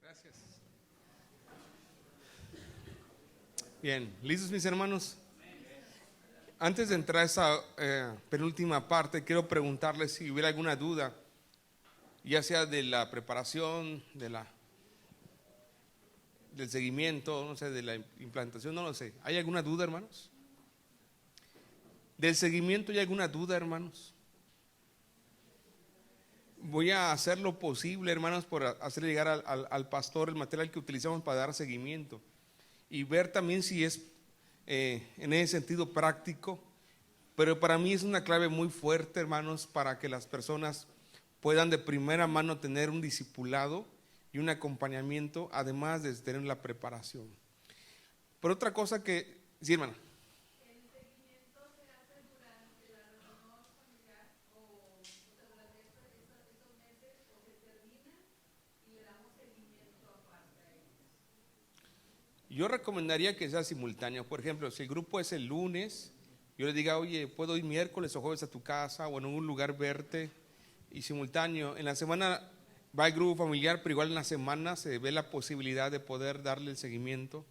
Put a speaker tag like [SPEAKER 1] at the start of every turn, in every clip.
[SPEAKER 1] Gracias. Bien, ¿listos mis hermanos? Antes de entrar a esa penúltima parte, quiero preguntarles si hubiera alguna duda, ya sea de la preparación, del seguimiento, no sé, de la implantación, no lo sé. ¿Hay alguna duda, hermanos? ¿Del seguimiento hay alguna duda, hermanos? Voy a hacer lo posible, hermanos, por hacerle llegar al pastor el material que utilizamos para dar seguimiento y ver también si es en ese sentido práctico. Pero para mí es una clave muy fuerte, hermanos, para que las personas puedan de primera mano tener un discipulado y un acompañamiento, además de tener la preparación. Pero otra cosa que, sí, hermana. ¿El seguimiento se hace durante la reunión familiar o durante esos meses o se termina y le damos seguimiento aparte a ellos? Yo recomendaría que sea simultáneo. Por ejemplo, si el grupo es el lunes, yo les diga, oye, puedo ir miércoles o jueves a tu casa o en un lugar verte, y simultáneo. En la semana va el grupo familiar, pero igual en la semana se ve la posibilidad de poder darle el seguimiento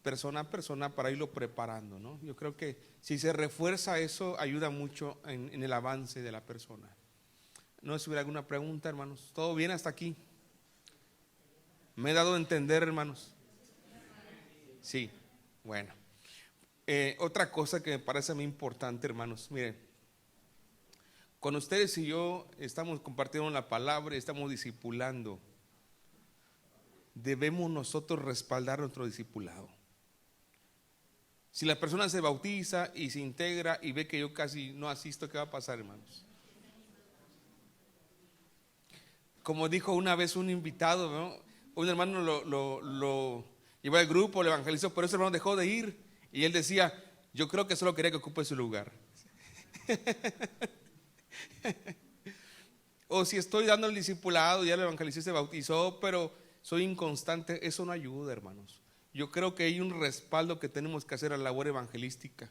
[SPEAKER 1] persona a persona para irlo preparando, ¿no? Yo creo que si se refuerza eso, ayuda mucho en el avance de la persona. No sé si hubiera alguna pregunta, hermanos. ¿Todo bien hasta aquí? ¿Me he dado a entender, hermanos? Sí, bueno. Otra cosa que me parece a mí importante, hermanos, miren, cuando ustedes y yo estamos compartiendo la palabra y estamos discipulando, debemos nosotros respaldar nuestro discipulado. Si la persona se bautiza y se integra y ve que yo casi no asisto, ¿qué va a pasar, hermanos? Como dijo una vez un invitado, ¿no? Un hermano lo llevó al grupo, lo evangelizó, pero ese hermano dejó de ir. Y él decía, yo creo que solo quería que ocupe su lugar. O si estoy dando el discipulado, ya lo evangelicé, se bautizó, pero soy inconstante, eso no ayuda, hermanos. Yo creo que hay un respaldo que tenemos que hacer a la labor evangelística.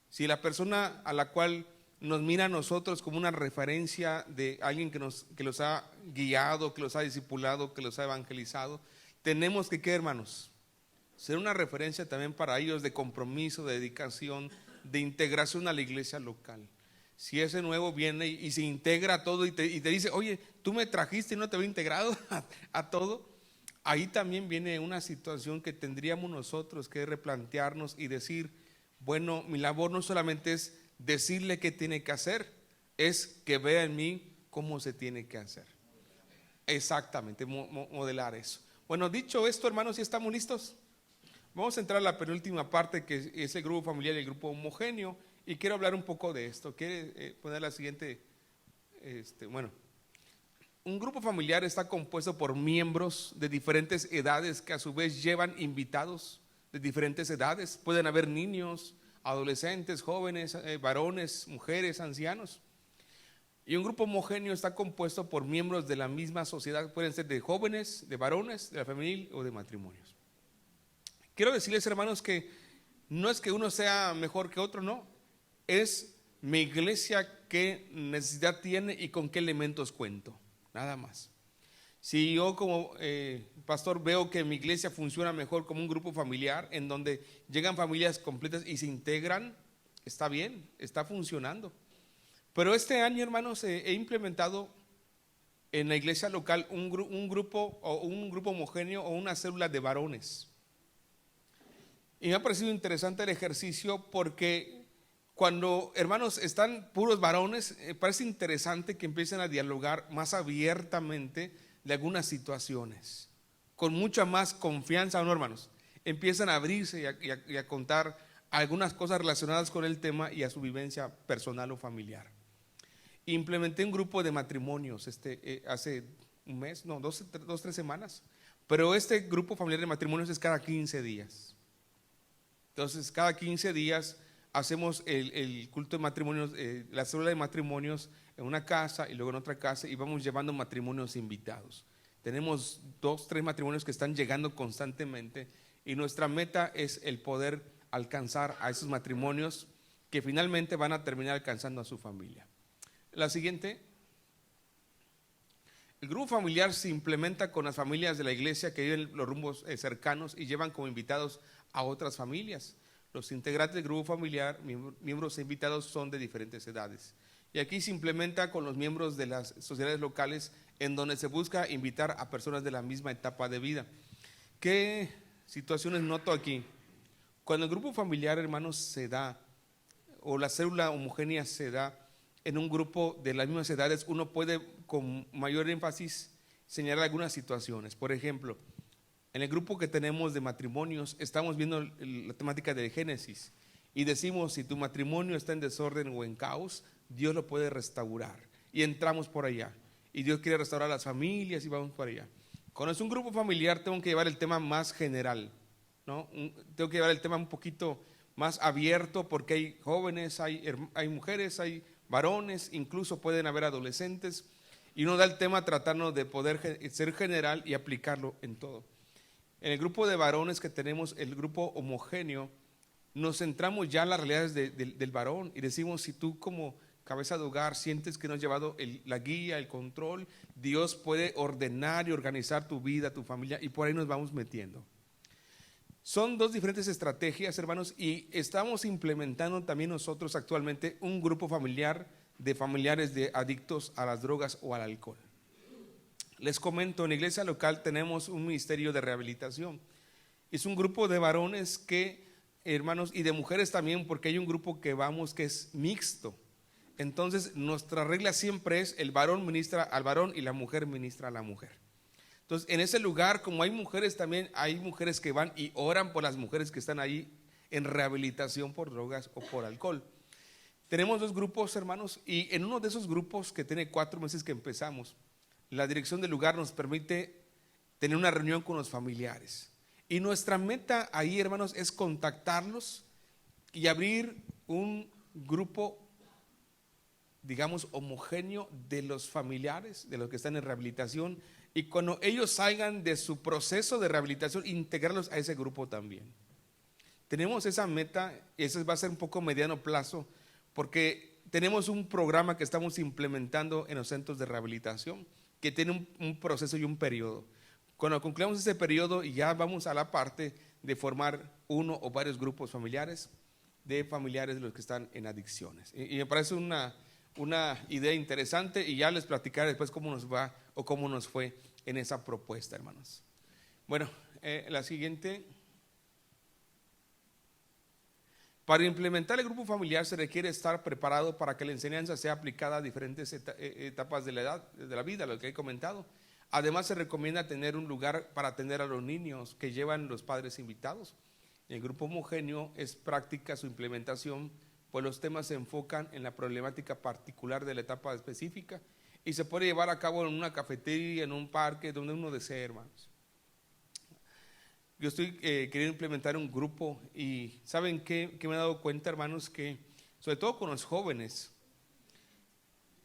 [SPEAKER 1] Si la persona a la cual nos mira a nosotros como una referencia de alguien que los ha guiado, que los ha discipulado, que los ha evangelizado, tenemos que, ¿qué, hermanos? Ser una referencia también para ellos de compromiso, de dedicación, de integración a la iglesia local. Si ese nuevo viene y se integra a todo y te dice, oye, tú me trajiste y no te había integrado a todo, ahí también viene una situación que tendríamos nosotros que replantearnos y decir, bueno, mi labor no solamente es decirle qué tiene que hacer, es que vea en mí cómo se tiene que hacer. Exactamente, modelar eso. Bueno, dicho esto, hermanos, ¿ya estamos listos? Vamos a entrar a la penúltima parte, que es el grupo familiar y el grupo homogéneo, y quiero hablar un poco de esto. ¿Quiere poner la siguiente? Bueno, un grupo familiar está compuesto por miembros de diferentes edades que a su vez llevan invitados de diferentes edades. Pueden haber niños, adolescentes, jóvenes, varones, mujeres, ancianos. Y un grupo homogéneo está compuesto por miembros de la misma sociedad. Pueden ser de jóvenes, de varones, de la familia o de matrimonios. Quiero decirles, hermanos, que no es que uno sea mejor que otro, no. Es mi iglesia qué necesidad tiene y con qué elementos cuento, nada más. Si yo como pastor veo que mi iglesia funciona mejor como un grupo familiar, en donde llegan familias completas y se integran, está bien, está funcionando. Pero este año, hermanos, he implementado en la iglesia local un grupo homogéneo o una célula de varones. Y me ha parecido interesante el ejercicio porque cuando, hermanos, están puros varones, parece interesante que empiecen a dialogar más abiertamente de algunas situaciones, con mucha más confianza, ¿no, hermanos? Empiezan a abrirse y a contar algunas cosas relacionadas con el tema y a su vivencia personal o familiar. Implementé un grupo de matrimonios hace un mes, no, dos, 3 semanas, pero este grupo familiar de matrimonios es cada 15 días. Entonces, cada 15 días hacemos el culto de matrimonios, la célula de matrimonios en una casa y luego en otra casa, y vamos llevando matrimonios invitados. Tenemos 2, 3 matrimonios que están llegando constantemente y nuestra meta es el poder alcanzar a esos matrimonios que finalmente van a terminar alcanzando a su familia. La siguiente. El grupo familiar se implementa con las familias de la iglesia que viven los rumbos cercanos y llevan como invitados a otras familias. Los integrantes del grupo familiar, miembros e invitados, son de diferentes edades. Y aquí se implementa con los miembros de las sociedades locales, en donde se busca invitar a personas de la misma etapa de vida. ¿Qué situaciones noto aquí? Cuando el grupo familiar, hermanos, se da, o la célula homogénea se da en un grupo de las mismas edades, uno puede con mayor énfasis señalar algunas situaciones. Por ejemplo, en el grupo que tenemos de matrimonios, estamos viendo la temática de Génesis y decimos, si tu matrimonio está en desorden o en caos, Dios lo puede restaurar. Y entramos por allá. Y Dios quiere restaurar las familias y vamos por allá. Cuando es un grupo familiar, tengo que llevar el tema más general, ¿no? Tengo que llevar el tema un poquito más abierto, porque hay jóvenes, hay mujeres, hay varones, incluso pueden haber adolescentes, y uno da el tema tratando de poder ser general y aplicarlo en todo. En el grupo de varones que tenemos, el grupo homogéneo, nos centramos ya en las realidades del varón y decimos, si tú como cabeza de hogar sientes que no has llevado la guía, el control, Dios puede ordenar y organizar tu vida, tu familia, y por ahí nos vamos metiendo. Son dos diferentes estrategias, hermanos, y estamos implementando también nosotros actualmente un grupo familiar de familiares de adictos a las drogas o al alcohol. Les comento, en la iglesia local tenemos un ministerio de rehabilitación. Es un grupo de varones que, hermanos, y de mujeres también, porque hay un grupo que vamos que es mixto. Entonces, nuestra regla siempre es el varón ministra al varón y la mujer ministra a la mujer. Entonces, en ese lugar, como hay mujeres también, hay mujeres que van y oran por las mujeres que están ahí en rehabilitación por drogas o por alcohol. Tenemos dos grupos, hermanos, y en uno de esos grupos que tiene 4 meses que empezamos, la dirección del lugar nos permite tener una reunión con los familiares. Y nuestra meta ahí, hermanos, es contactarlos y abrir un grupo, digamos, homogéneo de los familiares, de los que están en rehabilitación, y cuando ellos salgan de su proceso de rehabilitación, integrarlos a ese grupo también. Tenemos esa meta, y eso va a ser un poco mediano plazo, porque tenemos un programa que estamos implementando en los centros de rehabilitación, que tiene un proceso y un periodo. Cuando concluyamos ese periodo, ya vamos a la parte de formar uno o varios grupos familiares de los que están en adicciones. Y me parece una idea interesante, y ya les platicaré después cómo nos va o cómo nos fue en esa propuesta, hermanos. Bueno, la siguiente. Para implementar el grupo familiar se requiere estar preparado para que la enseñanza sea aplicada a diferentes etapas de la vida, lo que he comentado. Además, se recomienda tener un lugar para atender a los niños que llevan los padres invitados. El grupo homogéneo es práctica su implementación, pues los temas se enfocan en la problemática particular de la etapa específica y se puede llevar a cabo en una cafetería, en un parque, donde uno desee, hermanos. Yo estoy queriendo implementar un grupo, y ¿saben qué? Que me he dado cuenta, hermanos, que sobre todo con los jóvenes,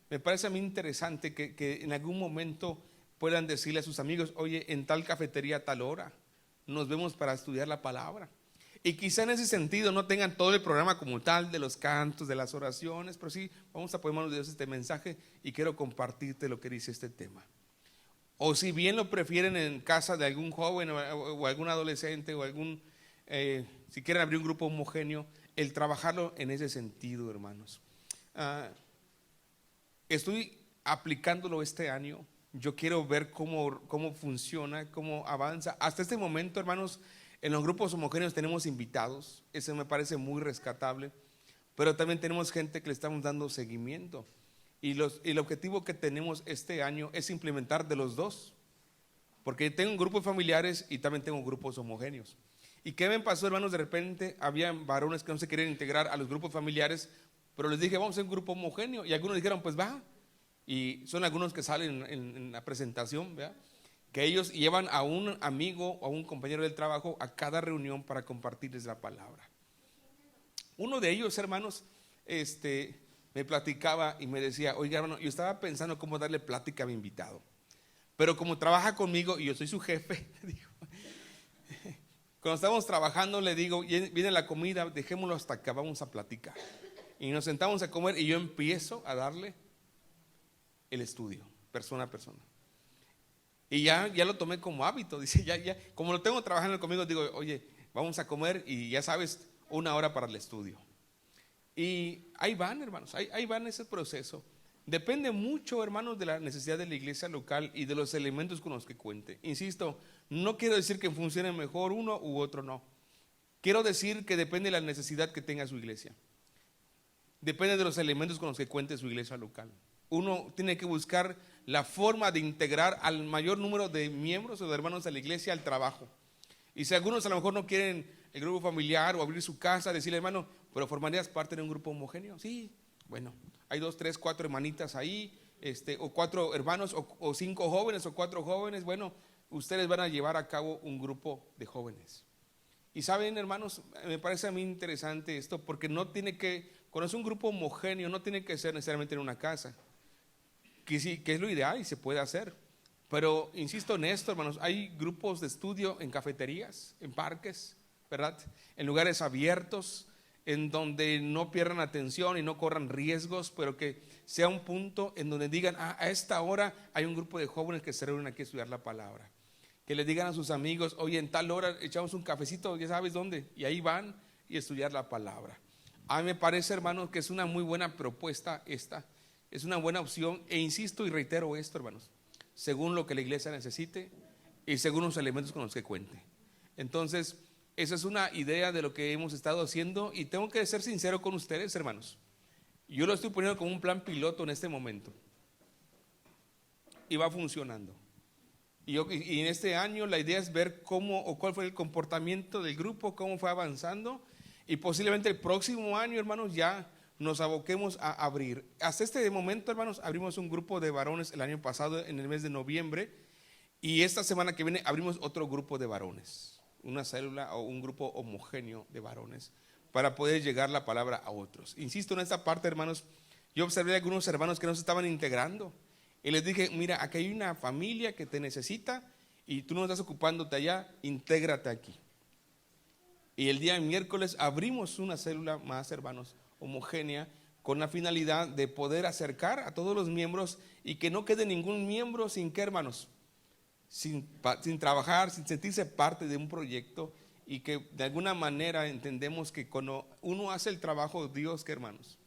[SPEAKER 1] me parece a mí interesante que en algún momento puedan decirle a sus amigos, oye, en tal cafetería a tal hora, nos vemos para estudiar la palabra. Y quizá en ese sentido no tengan todo el programa como tal de los cantos, de las oraciones, pero sí vamos a poner en manos de Dios este mensaje y quiero compartirte lo que dice este tema. O si bien lo prefieren en casa de algún joven o algún adolescente o si quieren abrir un grupo homogéneo, el trabajarlo en ese sentido, hermanos. Estoy aplicándolo este año. Yo quiero ver cómo funciona, cómo avanza. Hasta este momento, hermanos, en los grupos homogéneos tenemos invitados. Eso me parece muy rescatable. Pero también tenemos gente que le estamos dando seguimiento. Y el objetivo que tenemos este año es implementar de los dos. Porque tengo grupos familiares y también tengo grupos homogéneos. ¿Y qué me pasó, hermanos? De repente había varones que no se querían integrar a los grupos familiares, pero les dije, vamos a un grupo homogéneo. Y algunos dijeron, pues va. Y son algunos que salen en la presentación, ¿verdad? Que ellos llevan a un amigo o a un compañero del trabajo a cada reunión para compartirles la palabra. Uno de ellos, hermanos, me platicaba y me decía, oiga, hermano, yo estaba pensando cómo darle plática a mi invitado, pero como trabaja conmigo y yo soy su jefe, digo, Cuando estamos trabajando le digo, viene la comida, dejémoslo hasta acá, vamos a platicar. Y nos sentamos a comer y yo empiezo a darle el estudio, persona a persona. Y ya lo tomé como hábito, dice, ya, como lo tengo trabajando conmigo, digo, oye, vamos a comer y ya sabes, 1 hora para el estudio. Y ahí van, hermanos, ahí van ese proceso. Depende mucho, hermanos, de la necesidad de la iglesia local y de los elementos con los que cuente. Insisto, no quiero decir que funcione mejor uno u otro, no. Quiero decir que depende de la necesidad que tenga su iglesia. Depende de los elementos con los que cuente su iglesia local. Uno tiene que buscar la forma de integrar al mayor número de miembros o de hermanos de la iglesia al trabajo. Y si algunos a lo mejor no quieren el grupo familiar o abrir su casa, decirle, hermano, pero ¿formarías parte de un grupo homogéneo? Sí, bueno, hay 2, 3, 4 hermanitas ahí, o 4 hermanos, o 5 jóvenes, o 4 jóvenes. Bueno, ustedes van a llevar a cabo un grupo de jóvenes. Y saben, hermanos, me parece a mí interesante esto, porque cuando es un grupo homogéneo, no tiene que ser necesariamente en una casa, que sí, que es lo ideal y se puede hacer. Pero insisto en esto, hermanos, hay grupos de estudio en cafeterías, en parques, ¿verdad? En lugares abiertos, en donde no pierdan atención y no corran riesgos, pero que sea un punto en donde digan, a esta hora hay un grupo de jóvenes que se reúnen aquí a estudiar la palabra. Que le digan a sus amigos, oye, en tal hora echamos un cafecito, ya sabes dónde, y ahí van y estudiar la palabra. A mí me parece, hermanos, que es una muy buena propuesta esta, es una buena opción, e insisto y reitero esto, hermanos, según lo que la iglesia necesite y según los elementos con los que cuente. Entonces, esa es una idea de lo que hemos estado haciendo, y tengo que ser sincero con ustedes, hermanos. Yo lo estoy poniendo como un plan piloto en este momento y va funcionando. Y en este año la idea es ver cómo o cuál fue el comportamiento del grupo, cómo fue avanzando, y posiblemente el próximo año, hermanos, ya nos aboquemos a abrir. Hasta este momento, hermanos, abrimos un grupo de varones el año pasado en el mes de noviembre, y esta semana que viene abrimos otro grupo de varones, una célula o un grupo homogéneo de varones, para poder llegar la palabra a otros. Insisto en esta parte, hermanos, yo observé a algunos hermanos que no se estaban integrando, y les dije, mira, aquí hay una familia que te necesita y tú no estás ocupándote allá, intégrate aquí. Y el día miércoles abrimos una célula más, hermanos, homogénea, con la finalidad de poder acercar a todos los miembros y que no quede ningún miembro sin qué, hermanos, sin trabajar, sin sentirse parte de un proyecto, y que de alguna manera entendemos que cuando uno hace el trabajo de Dios, ¿qué, hermanos?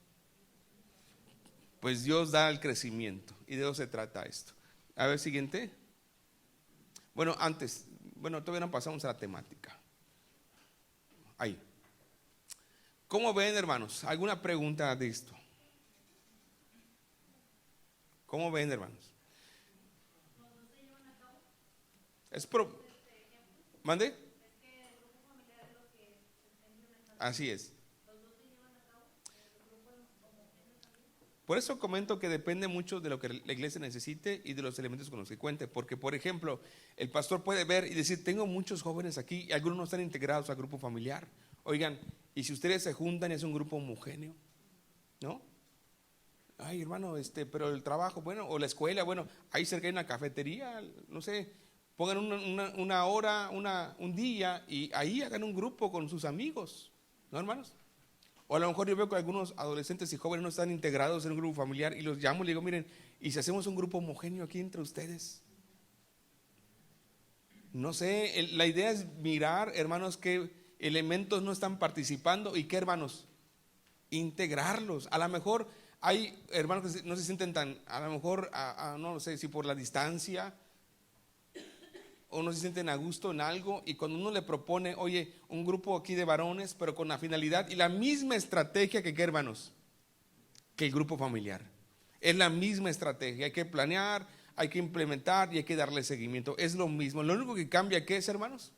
[SPEAKER 1] Pues Dios da el crecimiento, y de eso se trata esto. A ver, siguiente. Bueno, todavía no pasamos a la temática. Ahí. ¿Cómo ven, hermanos? ¿Alguna pregunta de esto? ¿Cómo ven, hermanos? ¿Mande? Así es. Por eso comento que depende mucho de lo que la iglesia necesite y de los elementos con los que cuente. Porque, por ejemplo, el pastor puede ver y decir, tengo muchos jóvenes aquí y algunos no están integrados al grupo familiar. Oigan, ¿y si ustedes se juntan y es un grupo homogéneo? ¿No? Ay, hermano, pero el trabajo, bueno, o la escuela, bueno, ahí cerca hay una cafetería, no sé, pongan una hora, un día, y ahí hagan un grupo con sus amigos, ¿no, hermanos? O a lo mejor yo veo que algunos adolescentes y jóvenes no están integrados en un grupo familiar, y los llamo y les digo, miren, ¿y si hacemos un grupo homogéneo aquí entre ustedes? No sé, la idea es mirar, hermanos, qué elementos no están participando y qué, hermanos, integrarlos. A lo mejor hay hermanos que no se sienten tan, a lo mejor, no sé si por la distancia, o no se sienten a gusto en algo, y cuando uno le propone, oye, un grupo aquí de varones, pero con la finalidad y la misma estrategia que, ¿qué, hermanos? Que el grupo familiar. Es la misma estrategia, hay que planear, hay que implementar y hay que darle seguimiento. Es lo mismo, lo único que cambia, ¿qué es, hermanos?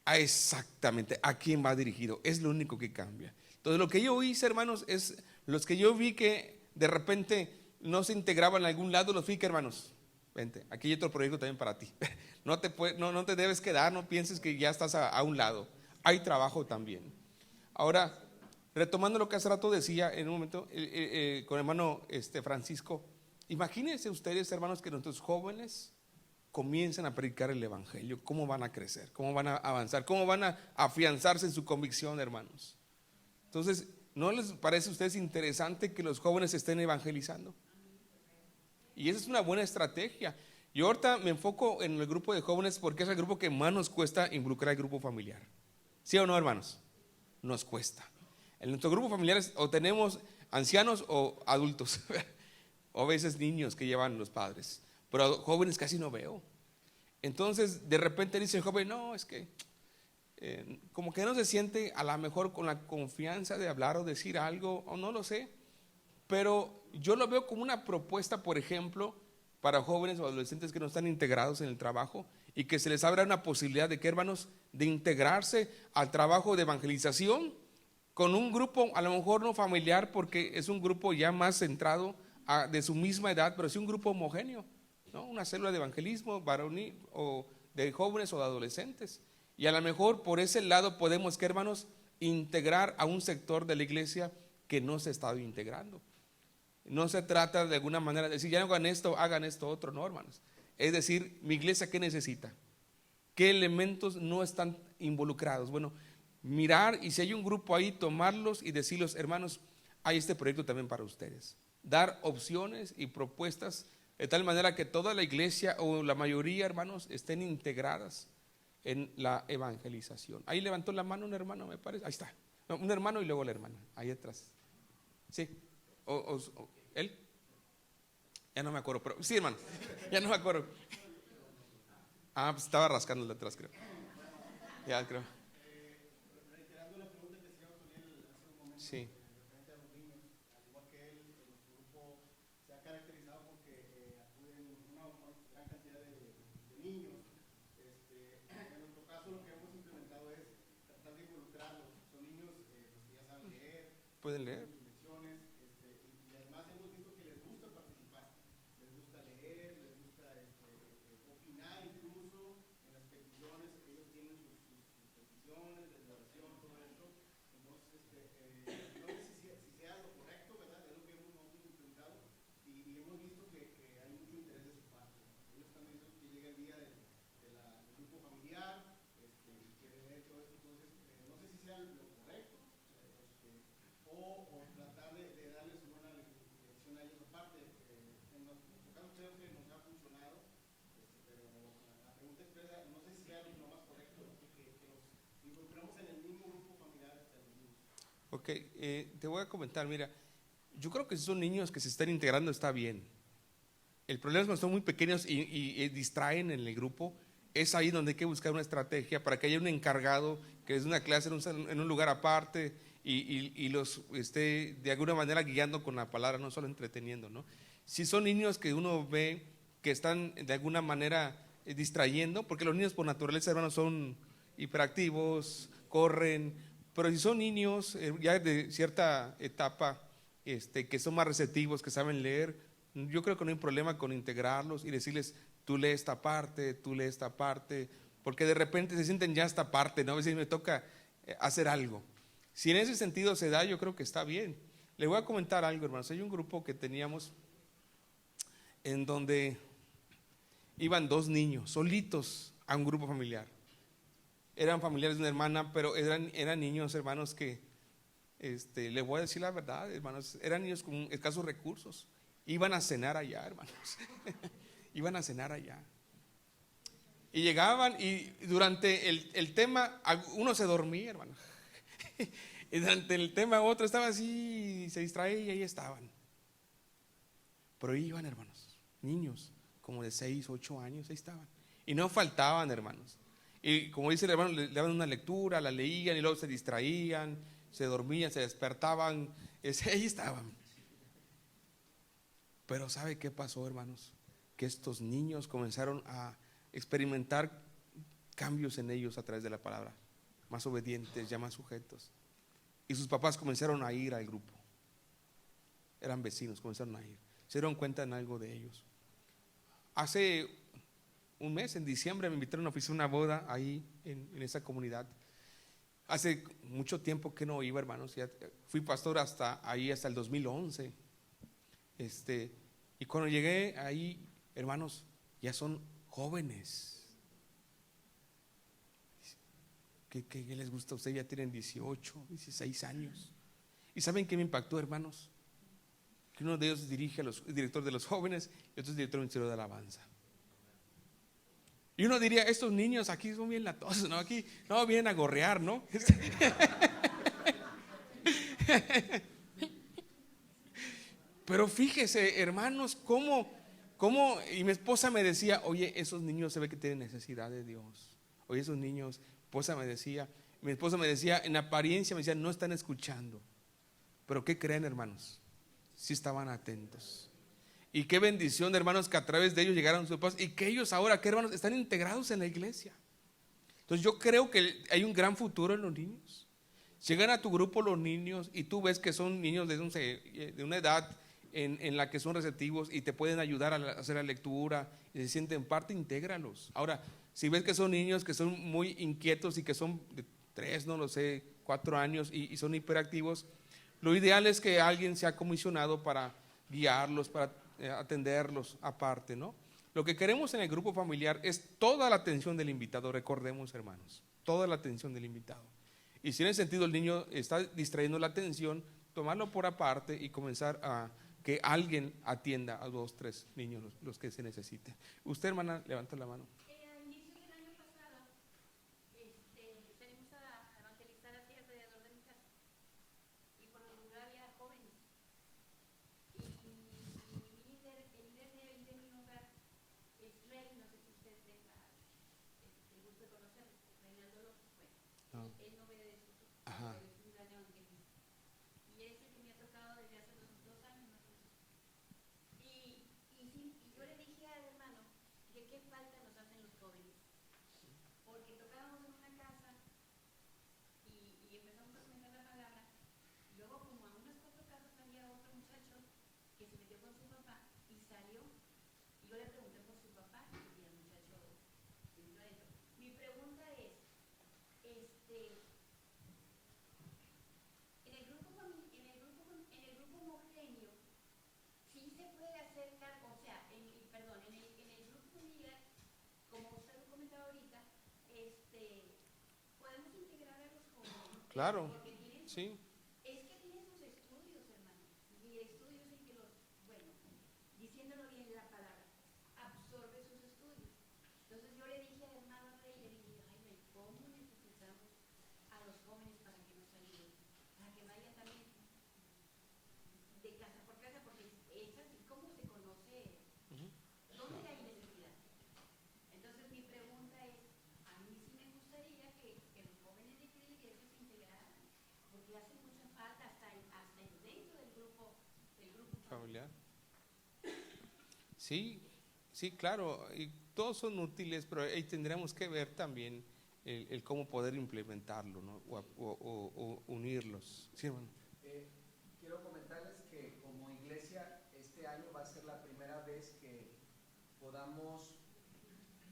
[SPEAKER 1] Exactamente, a quién va dirigido, es lo único que cambia. Entonces lo que yo hice, hermanos, es los que yo vi que de repente no se integraban en algún lado, los vi que, hermanos, vente, aquí hay otro proyecto también para ti. No te debes quedar, no pienses que ya estás a un lado, hay trabajo también. Ahora, retomando lo que hace rato decía en un momento con el hermano Francisco, imagínense ustedes, hermanos, que nuestros jóvenes comiencen a predicar el evangelio, ¿cómo van a crecer? ¿Cómo van a avanzar? ¿Cómo van a afianzarse en su convicción, hermanos? Entonces, ¿no les parece a ustedes interesante que los jóvenes estén evangelizando? Y esa es una buena estrategia. Yo ahorita me enfoco en el grupo de jóvenes porque es el grupo que más nos cuesta involucrar al grupo familiar. ¿Sí o no, hermanos? Nos cuesta. En nuestro grupo familiar o tenemos ancianos o adultos, o a veces niños que llevan los padres, pero jóvenes casi no veo. Entonces de repente dice el joven, no, es que como que no se siente a lo mejor con la confianza de hablar o decir algo, o no lo sé, pero yo lo veo como una propuesta, por ejemplo, para jóvenes o adolescentes que no están integrados en el trabajo y que se les abra una posibilidad de que, hermanos, de integrarse al trabajo de evangelización con un grupo, a lo mejor no familiar, porque es un grupo ya más centrado de su misma edad, pero sí un grupo homogéneo, ¿no? Una célula de evangelismo varonil o de jóvenes o de adolescentes. Y a lo mejor por ese lado podemos, que hermanos, integrar a un sector de la iglesia que no se ha estado integrando. No se trata de alguna manera de decir, ya no hagan esto otro, no, hermanos. Es decir, mi iglesia, ¿qué necesita? ¿Qué elementos no están involucrados? Bueno, mirar, y si hay un grupo ahí, tomarlos y decirles, hermanos, hay este proyecto también para ustedes. Dar opciones y propuestas de tal manera que toda la iglesia o la mayoría, hermanos, estén integradas en la evangelización. Ahí levantó la mano un hermano, me parece. Ahí está. No, un hermano y luego la hermana, ahí atrás. Sí. ¿Él? Ya no me acuerdo, pero sí, hermano, ya no me acuerdo. Ah, pues estaba rascando de atrás, creo. Ya, creo.
[SPEAKER 2] Reiterando la pregunta que hacía Otoniel hace un momento,
[SPEAKER 1] Sí.
[SPEAKER 2] referente a los niños, al igual que él, nuestro grupo se ha caracterizado porque acuden una gran cantidad de niños. En nuestro caso, lo que hemos implementado es tratar de involucrarlos. Son niños que ya saben leer,
[SPEAKER 1] ¿Pueden leer?
[SPEAKER 2] sus lecciones, y además hemos visto que les gusta participar, les gusta leer, les gusta opinar incluso en las peticiones. Ellos tienen sus peticiones de oración, todo esto. Entonces, no sé si sea lo correcto, ¿verdad? Es lo que hemos implementado y hemos visto que hay mucho interés de su parte. Ellos también dicen que llega el día del grupo familiar y quieren ver todo esto. Entonces, no sé si sea lo correcto o tratar de darles una lección a ellos aparte. En nuestro caso creo que nos ha funcionado, pero la pregunta expresa, no sé si sea lo más correcto, que los involucramos en el mismo grupo familiar hasta los niños.
[SPEAKER 1] Ok, te voy a comentar, mira, yo creo que si son niños que se están integrando está bien. El problema es cuando son muy pequeños y distraen en el grupo. Es ahí donde hay que buscar una estrategia para que haya un encargado que es una clase en un lugar aparte y los esté de alguna manera guiando con la palabra, no solo entreteniendo, ¿no? Si son niños que uno ve que están de alguna manera distrayendo, porque los niños por naturaleza, hermanos, son hiperactivos, corren, pero si son niños ya de cierta etapa, que son más receptivos, que saben leer, yo creo que no hay problema con integrarlos y decirles, tú lee esta parte, tú lee esta parte, porque de repente se sienten ya esta parte, ¿no? A veces me toca hacer algo. Si en ese sentido se da, yo creo que está bien. Le voy a comentar algo, hermanos. Hay un grupo que teníamos en donde iban dos niños solitos a un grupo familiar. Eran familiares de una hermana, pero eran niños, hermanos, que, le voy a decir la verdad, hermanos, eran niños con escasos recursos. Iban a cenar allá, hermanos. Iban a cenar allá. Y llegaban y durante el tema, uno se dormía, hermano. Y durante el tema otro estaba así, se distraía y ahí estaban. Pero iban, hermanos, niños como de 6, 8 años, ahí estaban. Y no faltaban, hermanos. Y como dice el hermano, le daban una lectura, la leían y luego se distraían, se dormían, se despertaban, ahí estaban. Pero ¿sabe qué pasó, hermanos? Que estos niños comenzaron a experimentar cambios en ellos a través de la palabra, más obedientes, ya más sujetos. Y sus papás comenzaron a ir al grupo. Eran vecinos, comenzaron a ir. Se dieron cuenta en algo de ellos. Hace un mes, en diciembre, me invitaron a oficiar una boda ahí en esa comunidad. Hace mucho tiempo que no iba, hermanos. Ya fui pastor hasta el 2011. Y cuando llegué ahí, hermanos, ya son jóvenes. ¿Qué les gusta a ustedes? Ya tienen 18, 16 años. ¿Y saben qué me impactó, hermanos? Que uno de ellos dirige el director de los jóvenes y otro es director del Ministerio de Alabanza. Y uno diría, estos niños aquí son bien latosos, ¿no? Aquí no vienen a gorrear, ¿no? Pero fíjese, hermanos, cómo, y mi esposa me decía, oye, esos niños se ve que tienen necesidad de Dios. Oye, esos niños, mi esposa me decía, en apariencia me decía, no están escuchando. Pero ¿qué creen, hermanos? Sí estaban atentos. Y qué bendición, hermanos, que a través de ellos llegaron sus papás y que ellos ahora, ¿qué, hermanos? Están integrados en la iglesia. Entonces yo creo que hay un gran futuro en los niños. Llegan a tu grupo los niños y tú ves que son niños de una edad en la que son receptivos y te pueden ayudar a hacer la lectura y se sienten parte, intégralos. Ahora, si ves que son niños que son muy inquietos y que son de 3, no lo sé, 4 años y son hiperactivos, lo ideal es que alguien sea comisionado para guiarlos, para atenderlos aparte, ¿no? Lo que queremos en el grupo familiar es toda la atención del invitado, recordemos, hermanos, toda la atención del invitado. Y si en ese sentido el niño está distrayendo la atención, tomarlo por aparte y comenzar a que alguien atienda a 2, 3 niños, los que se necesiten. Usted, hermana, levanta la mano.
[SPEAKER 3] A inicios del año pasado, salimos a evangelizar así alrededor de mi casa. Y por lo general había jóvenes. Y el líder de mi hogar es Rey, no sé si usted tenga el gusto de conocerlo, Reinaldo López. Bueno, él no ve de eso,
[SPEAKER 1] Ajá.
[SPEAKER 3] es un gran evangelista. Y es el que me ha tocado desde hace 2 años más o menos. Y yo le dije al hermano que qué falta nos hacen los jóvenes. Porque tocábamos en una casa y empezamos a comentar la palabra. Luego, como a unas 4 casas había otro muchacho que se metió con su papá y salió. Y yo le pregunté por su papá y el muchacho entró adentro. Mi pregunta es, en el grupo homogéneo, sí se puede hacer cargo, o sea, en el grupo familiar, como usted lo comentaba ahorita, podemos integrar a los jóvenes.
[SPEAKER 1] Claro,
[SPEAKER 3] Porque tienen
[SPEAKER 1] sí.
[SPEAKER 3] es que tienen sus estudios, hermano, y estudios en que diciéndolo bien la palabra, absorbe sus estudios. Entonces yo le dije al hermano Rey, le dije, Jaime, ¿cómo necesitamos a los jóvenes para que nos ayuden? Para que vayan también de casa por casa, porque es así como se conoce, ¿dónde hay necesidad? Entonces mi pregunta es, a mí sí me gustaría que los jóvenes de la iglesia se integraran, porque hace mucha falta hasta dentro del grupo
[SPEAKER 1] Familiar. Sí, sí, claro, y todos son útiles, pero ahí tendremos que ver también el cómo poder implementarlo, ¿no? o unirlos. Sí, hermano.
[SPEAKER 4] Quiero comentarles que como iglesia este año va a ser la primera vez que podamos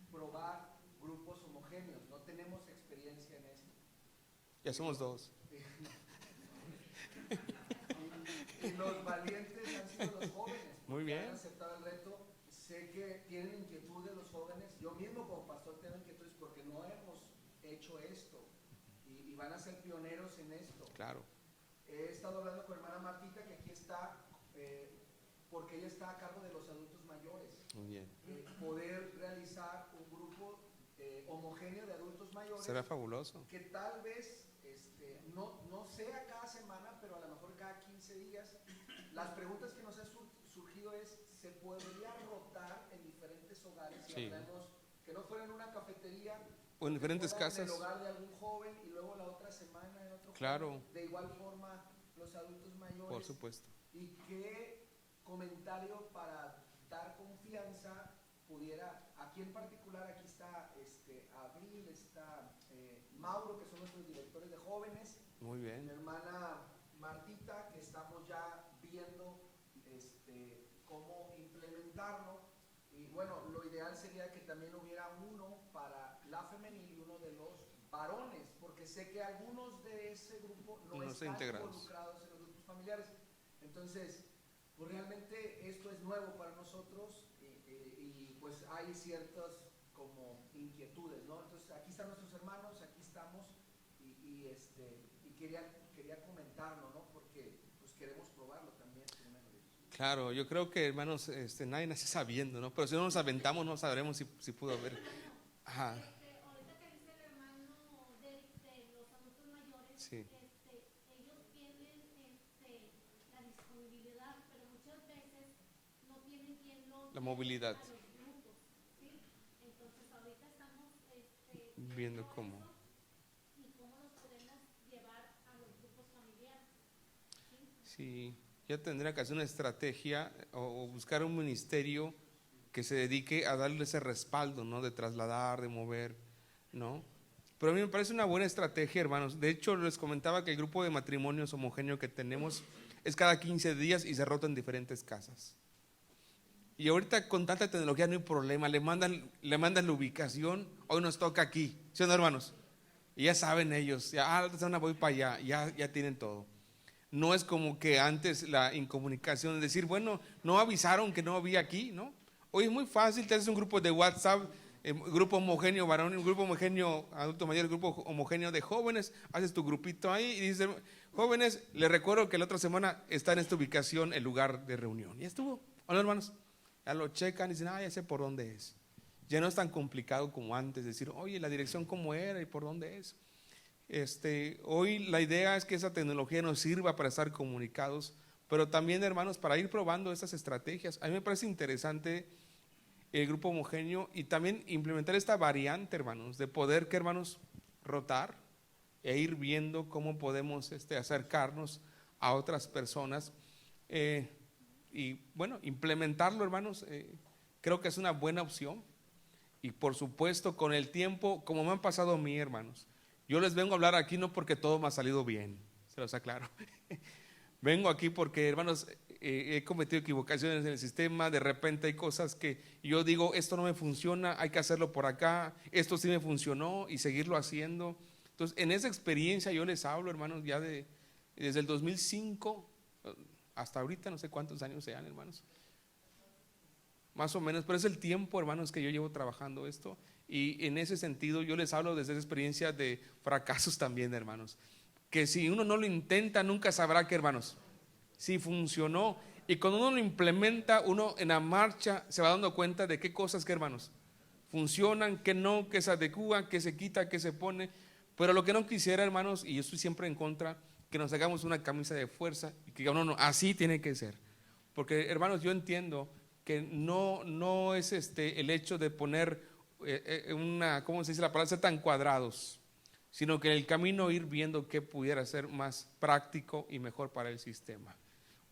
[SPEAKER 4] probar grupos homogéneos. No tenemos experiencia en esto.
[SPEAKER 1] Ya somos 2.
[SPEAKER 4] Y los valientes han sido los jóvenes.
[SPEAKER 1] Muy bien.
[SPEAKER 4] Han aceptado el reto. Sé que tienen inquietudes los jóvenes. Yo mismo como pastor tengo inquietudes porque no hemos hecho esto. Y van a ser pioneros en esto.
[SPEAKER 1] Claro.
[SPEAKER 4] He estado hablando con hermana Martita, que aquí está, porque ella está a cargo de los adultos mayores.
[SPEAKER 1] Muy bien.
[SPEAKER 4] Poder realizar un grupo homogéneo de adultos mayores.
[SPEAKER 1] Será fabuloso.
[SPEAKER 4] Que tal vez no sea cada semana, pero a lo mejor cada 15 días. Las preguntas que nos han surgido es, ¿se podría rotar en diferentes hogares? Si
[SPEAKER 1] Sí.
[SPEAKER 4] hablamos que no fuera en una cafetería,
[SPEAKER 1] O en diferentes
[SPEAKER 4] fuera
[SPEAKER 1] casas.
[SPEAKER 4] en el hogar de algún joven y luego la otra semana en otro
[SPEAKER 1] Claro.
[SPEAKER 4] joven. De igual forma, los adultos mayores.
[SPEAKER 1] Por supuesto.
[SPEAKER 4] ¿Y qué comentario para dar confianza pudiera, aquí en particular, aquí está Abril, está Mauro, que son nuestros directores de jóvenes.
[SPEAKER 1] Muy bien.
[SPEAKER 4] Mi hermana Martita, que estamos ya viendo cómo implementarlo. Y bueno, lo ideal sería que también hubiera uno para la femenil y uno de los varones, porque sé que algunos de ese grupo no están involucrados en los grupos familiares. Entonces, pues realmente esto es nuevo para nosotros y pues hay ciertos inquietudes, ¿no? Entonces aquí están nuestros hermanos, aquí estamos y quería comentarlo, ¿no? Porque pues queremos probarlo también.
[SPEAKER 1] Claro, yo creo que, hermanos, nadie nace sabiendo, ¿no? Pero si no nos aventamos, no sabremos si pudo haber. Ajá.
[SPEAKER 3] Ahorita que dice el hermano de los adultos mayores,
[SPEAKER 1] Sí.
[SPEAKER 3] ellos tienen la disponibilidad, pero muchas veces no tienen quien los
[SPEAKER 1] La movilidad.
[SPEAKER 3] a los grupos, ¿sí? Entonces ahorita estamos
[SPEAKER 1] Viendo cómo.
[SPEAKER 3] eso y cómo los podemos llevar a los grupos familiares, ¿sí?
[SPEAKER 1] Sí, ya tendría que hacer una estrategia o buscar un ministerio que se dedique a darle ese respaldo, ¿no? De trasladar, de mover, ¿no? Pero a mí me parece una buena estrategia, hermanos. De hecho, les comentaba que el grupo de matrimonios homogéneo que tenemos es cada 15 días y se rota en diferentes casas. Y ahorita con tanta tecnología no hay problema, le mandan la ubicación, hoy nos toca aquí, ¿sí o no, hermanos? Y ya saben ellos, ya, la semana voy para allá, ya tienen todo. No es como que antes la incomunicación, es decir, bueno, no avisaron que no había aquí, ¿no? Hoy es muy fácil, te haces un grupo de WhatsApp, grupo homogéneo varón, un grupo homogéneo adulto mayor, grupo homogéneo de jóvenes, haces tu grupito ahí y dices, jóvenes, les recuerdo que la otra semana está en esta ubicación el lugar de reunión. Ya estuvo, ¿o no, hermanos? Ya lo checan y dicen, ya sé por dónde es. Ya no es tan complicado como antes, decir, oye, la dirección cómo era y por dónde es. Hoy la idea es que esa tecnología nos sirva para estar comunicados, pero también, hermanos, para ir probando estas estrategias. A mí me parece interesante el grupo homogéneo y también implementar esta variante, hermanos, de poder, que hermanos, rotar e ir viendo cómo podemos acercarnos a otras personas y bueno, implementarlo, hermanos, creo que es una buena opción. Y por supuesto, con el tiempo, como me han pasado a mí, hermanos, yo les vengo a hablar aquí no porque todo me ha salido bien, se los aclaro. Vengo aquí porque, hermanos, he cometido equivocaciones en el sistema, de repente hay cosas que yo digo, esto no me funciona, hay que hacerlo por acá, esto sí me funcionó y seguirlo haciendo. Entonces, en esa experiencia yo les hablo, hermanos, ya desde el 2005 hasta ahorita, no sé cuántos años sean, hermanos. Más o menos, pero es el tiempo, hermanos, que yo llevo trabajando esto. Y en ese sentido yo les hablo desde esa experiencia de fracasos también, hermanos. Que si uno no lo intenta, nunca sabrá que, hermanos, si funcionó. Y cuando uno lo implementa, uno en la marcha se va dando cuenta de qué cosas, que, hermanos, funcionan, que no, que se adecúa, que se quita, que se pone. Pero lo que no quisiera, hermanos, y yo estoy siempre en contra, que nos hagamos una camisa de fuerza y que no, así tiene que ser. Porque, hermanos, yo entiendo que no es el hecho de poner ¿cómo se dice la palabra? Ser tan cuadrados, sino que en el camino ir viendo qué pudiera ser más práctico y mejor para el sistema.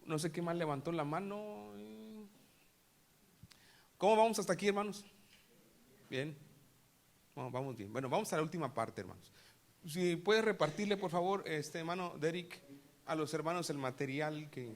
[SPEAKER 1] No sé qué más levantó la mano. ¿Cómo vamos hasta aquí, hermanos? Bien. Vamos bien. Bueno, vamos a la última parte, hermanos. Si puedes repartirle, por favor, hermano Derek, a los hermanos el material que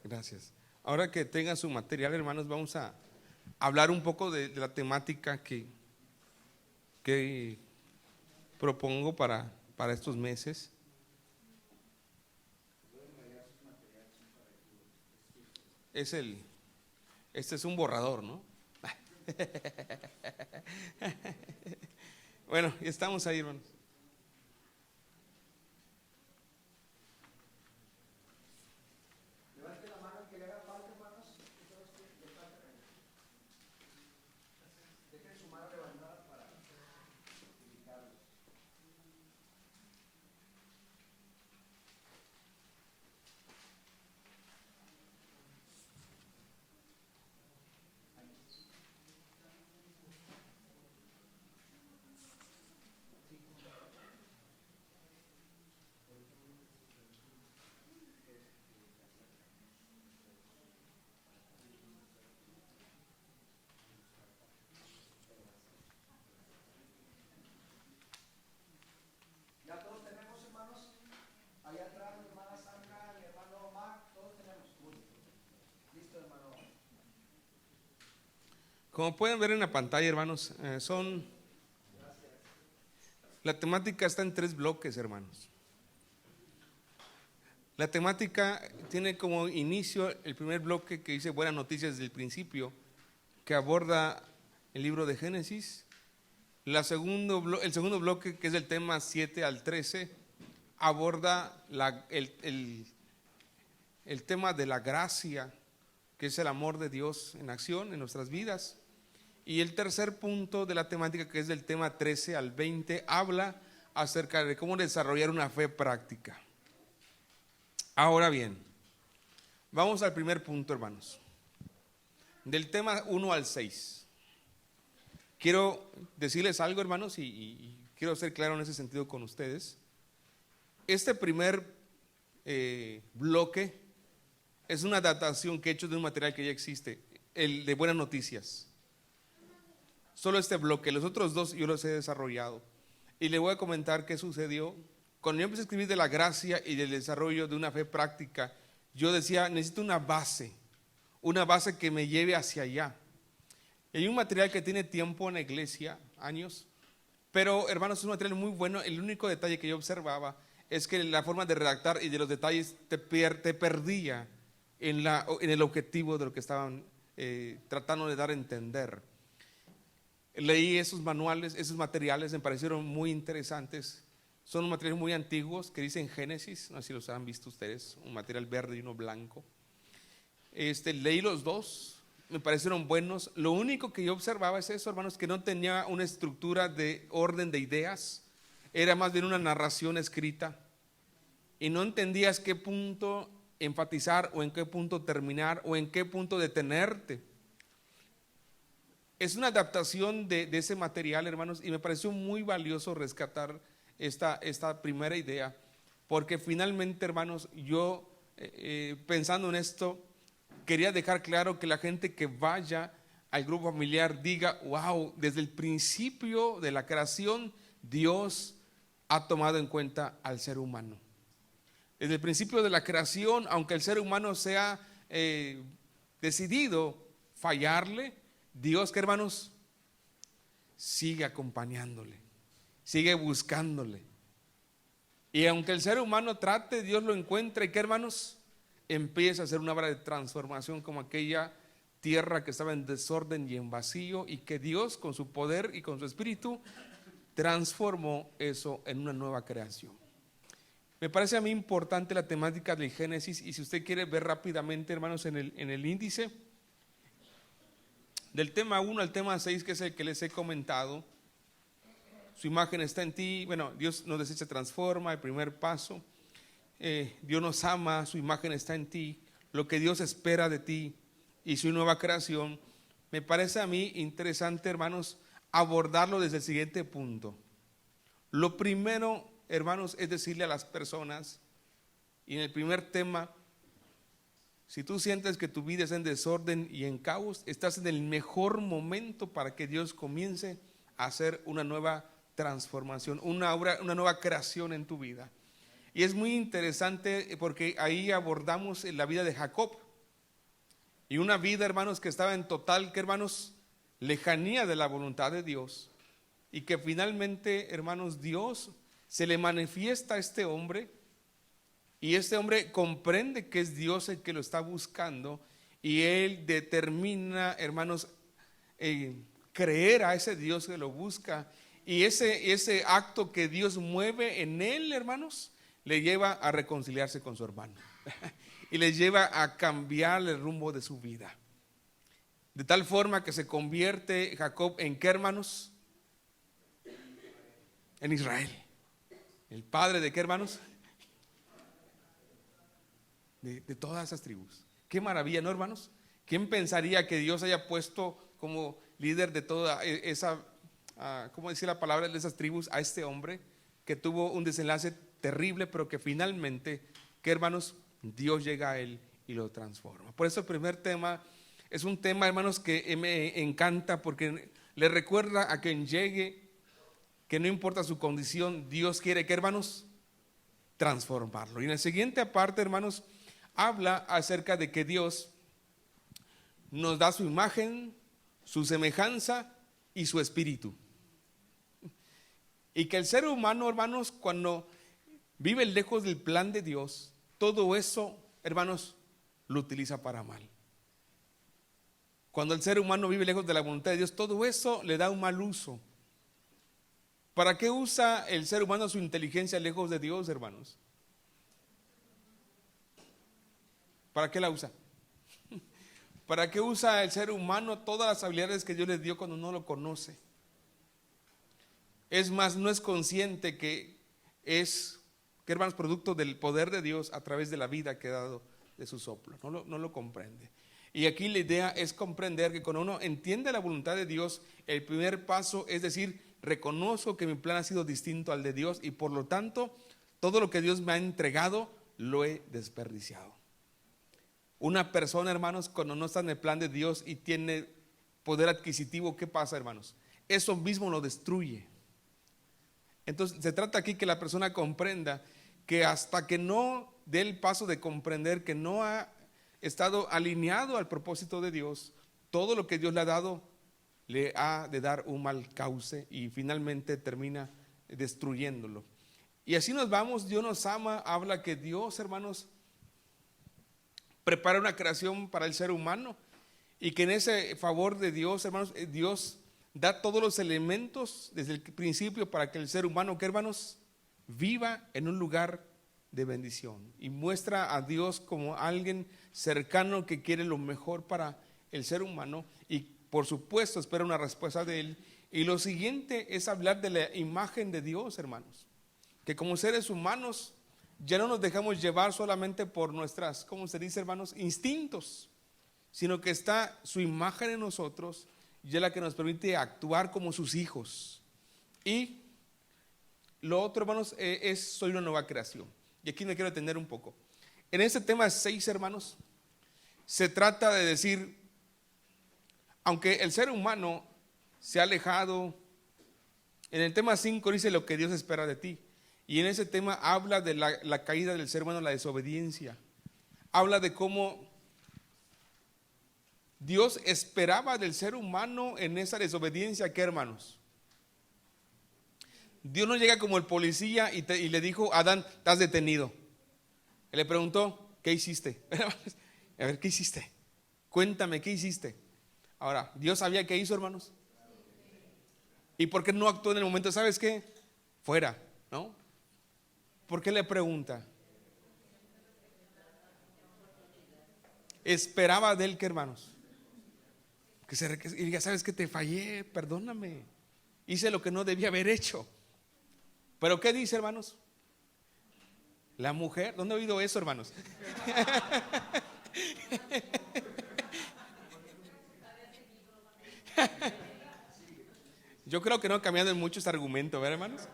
[SPEAKER 1] Gracias. Ahora que tengan su material, hermanos, vamos a hablar un poco de la temática que propongo para estos meses. Este es un borrador, ¿no? Bueno, ya estamos ahí, hermanos. Como pueden ver en la pantalla, hermanos, la temática está en 3 bloques, hermanos. La temática tiene como inicio el primer bloque que dice buenas noticias desde el principio, que aborda el libro de Génesis. El segundo bloque, que es del tema 7 al 13, aborda el tema de la gracia, que es el amor de Dios en acción en nuestras vidas. Y el tercer punto de la temática, que es del tema 13 al 20, habla acerca de cómo desarrollar una fe práctica. Ahora bien, vamos al primer punto, hermanos, del tema 1 al 6. Quiero decirles algo, hermanos, y quiero ser claro en ese sentido con ustedes. Este primer bloque es una adaptación que he hecho de un material que ya existe, el de buenas noticias. Solo este bloque, los otros 2 yo los he desarrollado. Y le voy a comentar qué sucedió. Cuando yo empecé a escribir de la gracia y del desarrollo de una fe práctica, yo decía, necesito una base que me lleve hacia allá. Y hay un material que tiene tiempo en la iglesia, años, pero hermanos, es un material muy bueno. El único detalle que yo observaba es que la forma de redactar y de los detalles te perdía en el objetivo de lo que estaban tratando de dar a entender. Leí esos manuales, esos materiales, me parecieron muy interesantes. Son materiales muy antiguos que dicen Génesis, no sé si los han visto ustedes, un material verde y uno blanco. Leí los 2, me parecieron buenos. Lo único que yo observaba es eso, hermanos, que no tenía una estructura de orden de ideas, era más bien una narración escrita y no entendías qué punto enfatizar o en qué punto terminar o en qué punto detenerte. Es una adaptación de ese material, hermanos, y me pareció muy valioso rescatar esta primera idea, porque finalmente, hermanos, yo pensando en esto, quería dejar claro que la gente que vaya al grupo familiar diga, wow, desde el principio de la creación, Dios ha tomado en cuenta al ser humano. Desde el principio de la creación, aunque el ser humano sea decidido fallarle, Dios, que hermanos, sigue acompañándole, sigue buscándole. Y aunque el ser humano trate, Dios lo encuentra y que hermanos, empieza a hacer una obra de transformación como aquella tierra que estaba en desorden y en vacío, y que Dios con su poder y con su espíritu transformó eso en una nueva creación. Me parece a mí importante la temática del Génesis, y si usted quiere ver rápidamente, hermanos, en el índice, del tema 1 al tema 6, que es el que les he comentado, su imagen está en ti. Bueno, Dios nos desecha, transforma, el primer paso. Dios nos ama, su imagen está en ti, lo que Dios espera de ti y su nueva creación. Me parece a mí interesante, hermanos, abordarlo desde el siguiente punto. Lo primero, hermanos, es decirle a las personas, y en el primer tema, si tú sientes que tu vida está en desorden y en caos, estás en el mejor momento para que Dios comience a hacer una nueva transformación, una nueva creación en tu vida. Y es muy interesante porque ahí abordamos la vida de Jacob, y una vida, hermanos, que estaba en total, que hermanos, lejanía de la voluntad de Dios, y que finalmente, hermanos, Dios se le manifiesta a este hombre, y este hombre comprende que es Dios el que lo está buscando, y él determina, hermanos, creer a ese Dios que lo busca, y ese acto que Dios mueve en él, hermanos, le lleva a reconciliarse con su hermano y le lleva a cambiar el rumbo de su vida, de tal forma que se convierte Jacob en ¿qué, hermanos? En Israel. El padre de ¿qué, hermanos? De todas esas tribus. Qué maravilla, ¿no, hermanos? ¿Quién pensaría que Dios haya puesto como líder de toda esa, ¿cómo decir la palabra? De esas tribus, a este hombre que tuvo un desenlace terrible, pero que finalmente, ¿qué, hermanos? Dios llega a él y lo transforma. Por eso el primer tema es un tema, hermanos, que me encanta, porque le recuerda a quien llegue que no importa su condición, Dios quiere, ¿qué, hermanos? Transformarlo. Y en la siguiente parte, hermanos, habla acerca de que Dios nos da su imagen, su semejanza y su espíritu. Y que el ser humano, hermanos, cuando vive lejos del plan de Dios, todo eso, hermanos, lo utiliza para mal. Cuando el ser humano vive lejos de la voluntad de Dios, todo eso le da un mal uso. ¿Para qué usa el ser humano su inteligencia lejos de Dios, hermanos? ¿Para qué la usa? ¿Para qué usa el ser humano todas las habilidades que Dios le dio cuando no lo conoce? Es más, no es consciente que es, que hermanos, producto del poder de Dios a través de la vida que ha dado de su soplo. No lo comprende. Y aquí la idea es comprender que cuando uno entiende la voluntad de Dios, el primer paso es decir, reconozco que mi plan ha sido distinto al de Dios y por lo tanto, todo lo que Dios me ha entregado, lo he desperdiciado. Una persona, hermanos, cuando no está en el plan de Dios y tiene poder adquisitivo, ¿qué pasa, hermanos? Eso mismo lo destruye. Entonces, se trata aquí que la persona comprenda que hasta que no dé el paso de comprender que no ha estado alineado al propósito de Dios, todo lo que Dios le ha dado le ha de dar un mal cauce y finalmente termina destruyéndolo. Y así nos vamos. Dios nos ama, habla que Dios, hermanos, prepara una creación para el ser humano y que en ese favor de Dios, hermanos, Dios da todos los elementos desde el principio para que el ser humano, que hermanos, viva en un lugar de bendición y muestra a Dios como alguien cercano que quiere lo mejor para el ser humano y por supuesto espera una respuesta de él. Y lo siguiente es hablar de la imagen de Dios, hermanos, que como seres humanos ya no nos dejamos llevar solamente por nuestras, ¿cómo se dice, hermanos?, instintos, sino que está su imagen en nosotros y es la que nos permite actuar como sus hijos. Y lo otro, hermanos, soy una nueva creación. Y aquí me quiero detener un poco. En este tema 6, hermanos, se trata de decir, aunque el ser humano se ha alejado, en el tema 5 dice lo que Dios espera de ti. Y en ese tema habla de la caída del ser humano, la desobediencia. Habla de cómo Dios esperaba del ser humano en esa desobediencia. ¿Qué, hermanos? Dios no llega como el policía y le dijo, Adán, estás detenido. Él le preguntó, ¿qué hiciste? A ver, ¿qué hiciste? Cuéntame, ¿qué hiciste? Ahora, ¿Dios sabía qué hizo, hermanos? ¿Y por qué no actuó en el momento? ¿Sabes qué? Fuera, ¿no? ¿Por qué le pregunta? Esperaba de él, ¿qué, hermanos? Y diga, ¿sabes qué? Te fallé, perdóname. Hice lo que no debía haber hecho. ¿Pero qué dice, hermanos? La mujer, ¿dónde he oído eso, hermanos? Yo creo que no ha cambiado en mucho este argumento, ¿verdad, hermanos?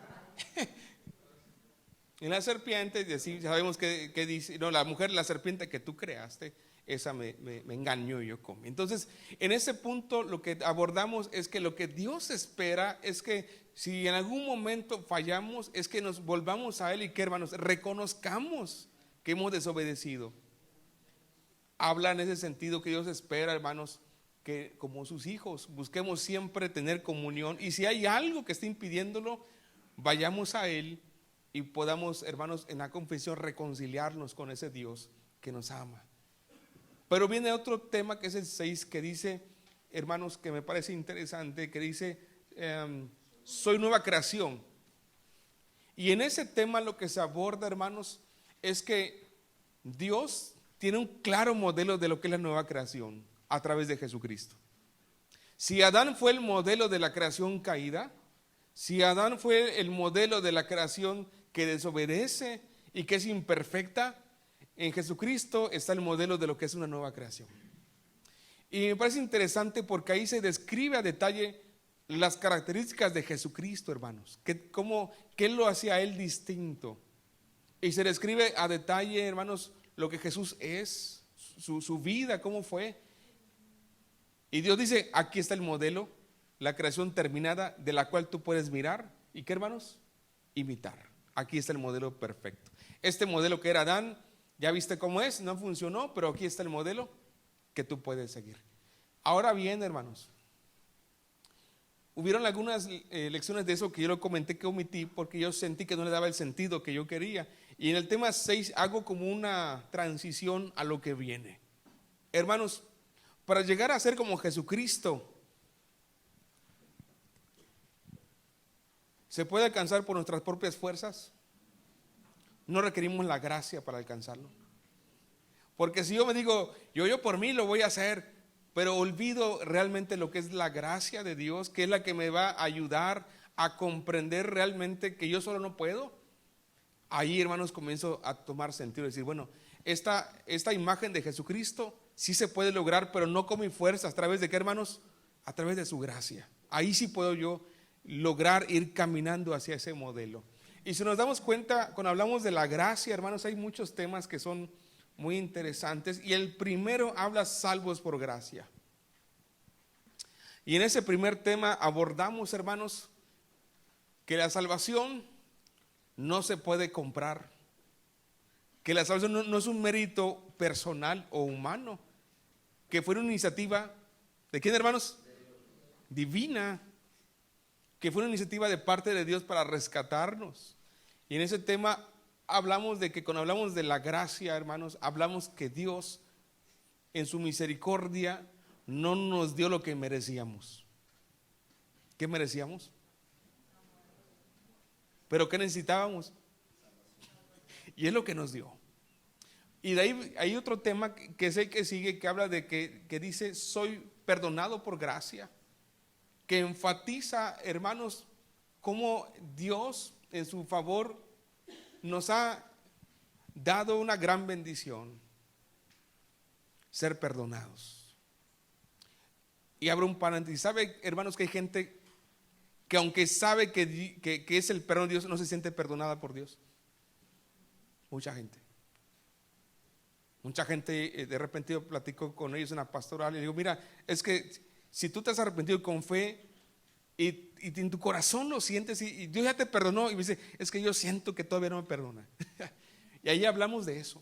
[SPEAKER 1] En la serpiente, sabemos que dice, no, la mujer, la serpiente que tú creaste, esa me engañó y yo comí. Entonces, en ese punto lo que abordamos es que lo que Dios espera es que si en algún momento fallamos, es que nos volvamos a Él y que, hermanos, reconozcamos que hemos desobedecido. Habla en ese sentido que Dios espera, hermanos, que como sus hijos busquemos siempre tener comunión y si hay algo que esté impidiéndolo, vayamos a Él y podamos, hermanos, en la confesión reconciliarnos con ese Dios que nos ama. Pero viene otro tema que es el 6 que dice, hermanos, que me parece interesante, que dice, soy nueva creación. Y en ese tema lo que se aborda, hermanos, es que Dios tiene un claro modelo de lo que es la nueva creación a través de Jesucristo. Si Adán fue el modelo de la creación caída, si Adán fue el modelo de la creación que desobedece y que es imperfecta, en Jesucristo está el modelo de lo que es una nueva creación. Y me parece interesante porque ahí se describe a detalle las características de Jesucristo, hermanos, qué lo hacía a Él distinto. Y se describe a detalle, hermanos, lo que Jesús es, su vida, cómo fue. Y Dios dice, aquí está el modelo, la creación terminada, de la cual tú puedes mirar. ¿Y qué, hermanos? Imitar. Aquí está el modelo perfecto. Este modelo que era Adán, ya viste cómo es, no funcionó, pero aquí está el modelo que tú puedes seguir. Ahora bien, hermanos, hubieron algunas lecciones de eso que yo lo comenté que omití porque yo sentí que no le daba el sentido que yo quería. Y en el tema 6 hago como una transición a lo que viene. Hermanos, para llegar a ser como Jesucristo, ¿se puede alcanzar por nuestras propias fuerzas? No requerimos la gracia para alcanzarlo. Porque si yo me digo, yo por mí lo voy a hacer, pero olvido realmente lo que es la gracia de Dios, que es la que me va a ayudar a comprender realmente que yo solo no puedo, ahí, hermanos, comienzo a tomar sentido, decir, bueno, esta imagen de Jesucristo sí se puede lograr, pero no con mi fuerza. ¿A través de qué, hermanos? A través de su gracia. Ahí sí puedo yo lograr ir caminando hacia ese modelo. Y si nos damos cuenta, cuando hablamos de la gracia, hermanos, hay muchos temas que son muy interesantes, y el primero habla salvos por gracia. Y en ese primer tema abordamos, hermanos, que la salvación no se puede comprar, que la salvación no es un mérito personal o humano, que fue una iniciativa ¿de quién, hermanos? Divina, que fue una iniciativa de parte de Dios para rescatarnos. Y en ese tema hablamos de que cuando hablamos de la gracia, hermanos, hablamos que Dios en su misericordia no nos dio lo que merecíamos. ¿Qué merecíamos? ¿Pero qué necesitábamos? Y es lo que nos dio. Y de ahí hay otro tema que es el que sigue, que habla de que dice, soy perdonado por gracia, que enfatiza, hermanos, cómo Dios en su favor nos ha dado una gran bendición, ser perdonados. Y abro un paréntesis. ¿Sabe, hermanos, que hay gente que aunque sabe que es el perdón de Dios, no se siente perdonada por Dios? Mucha gente. De repente yo platico con ellos en la pastoral y digo, mira, es que si tú te has arrepentido con fe y en tu corazón lo sientes y Dios ya te perdonó, y me dice, es que yo siento que todavía no me perdona. Y ahí hablamos de eso,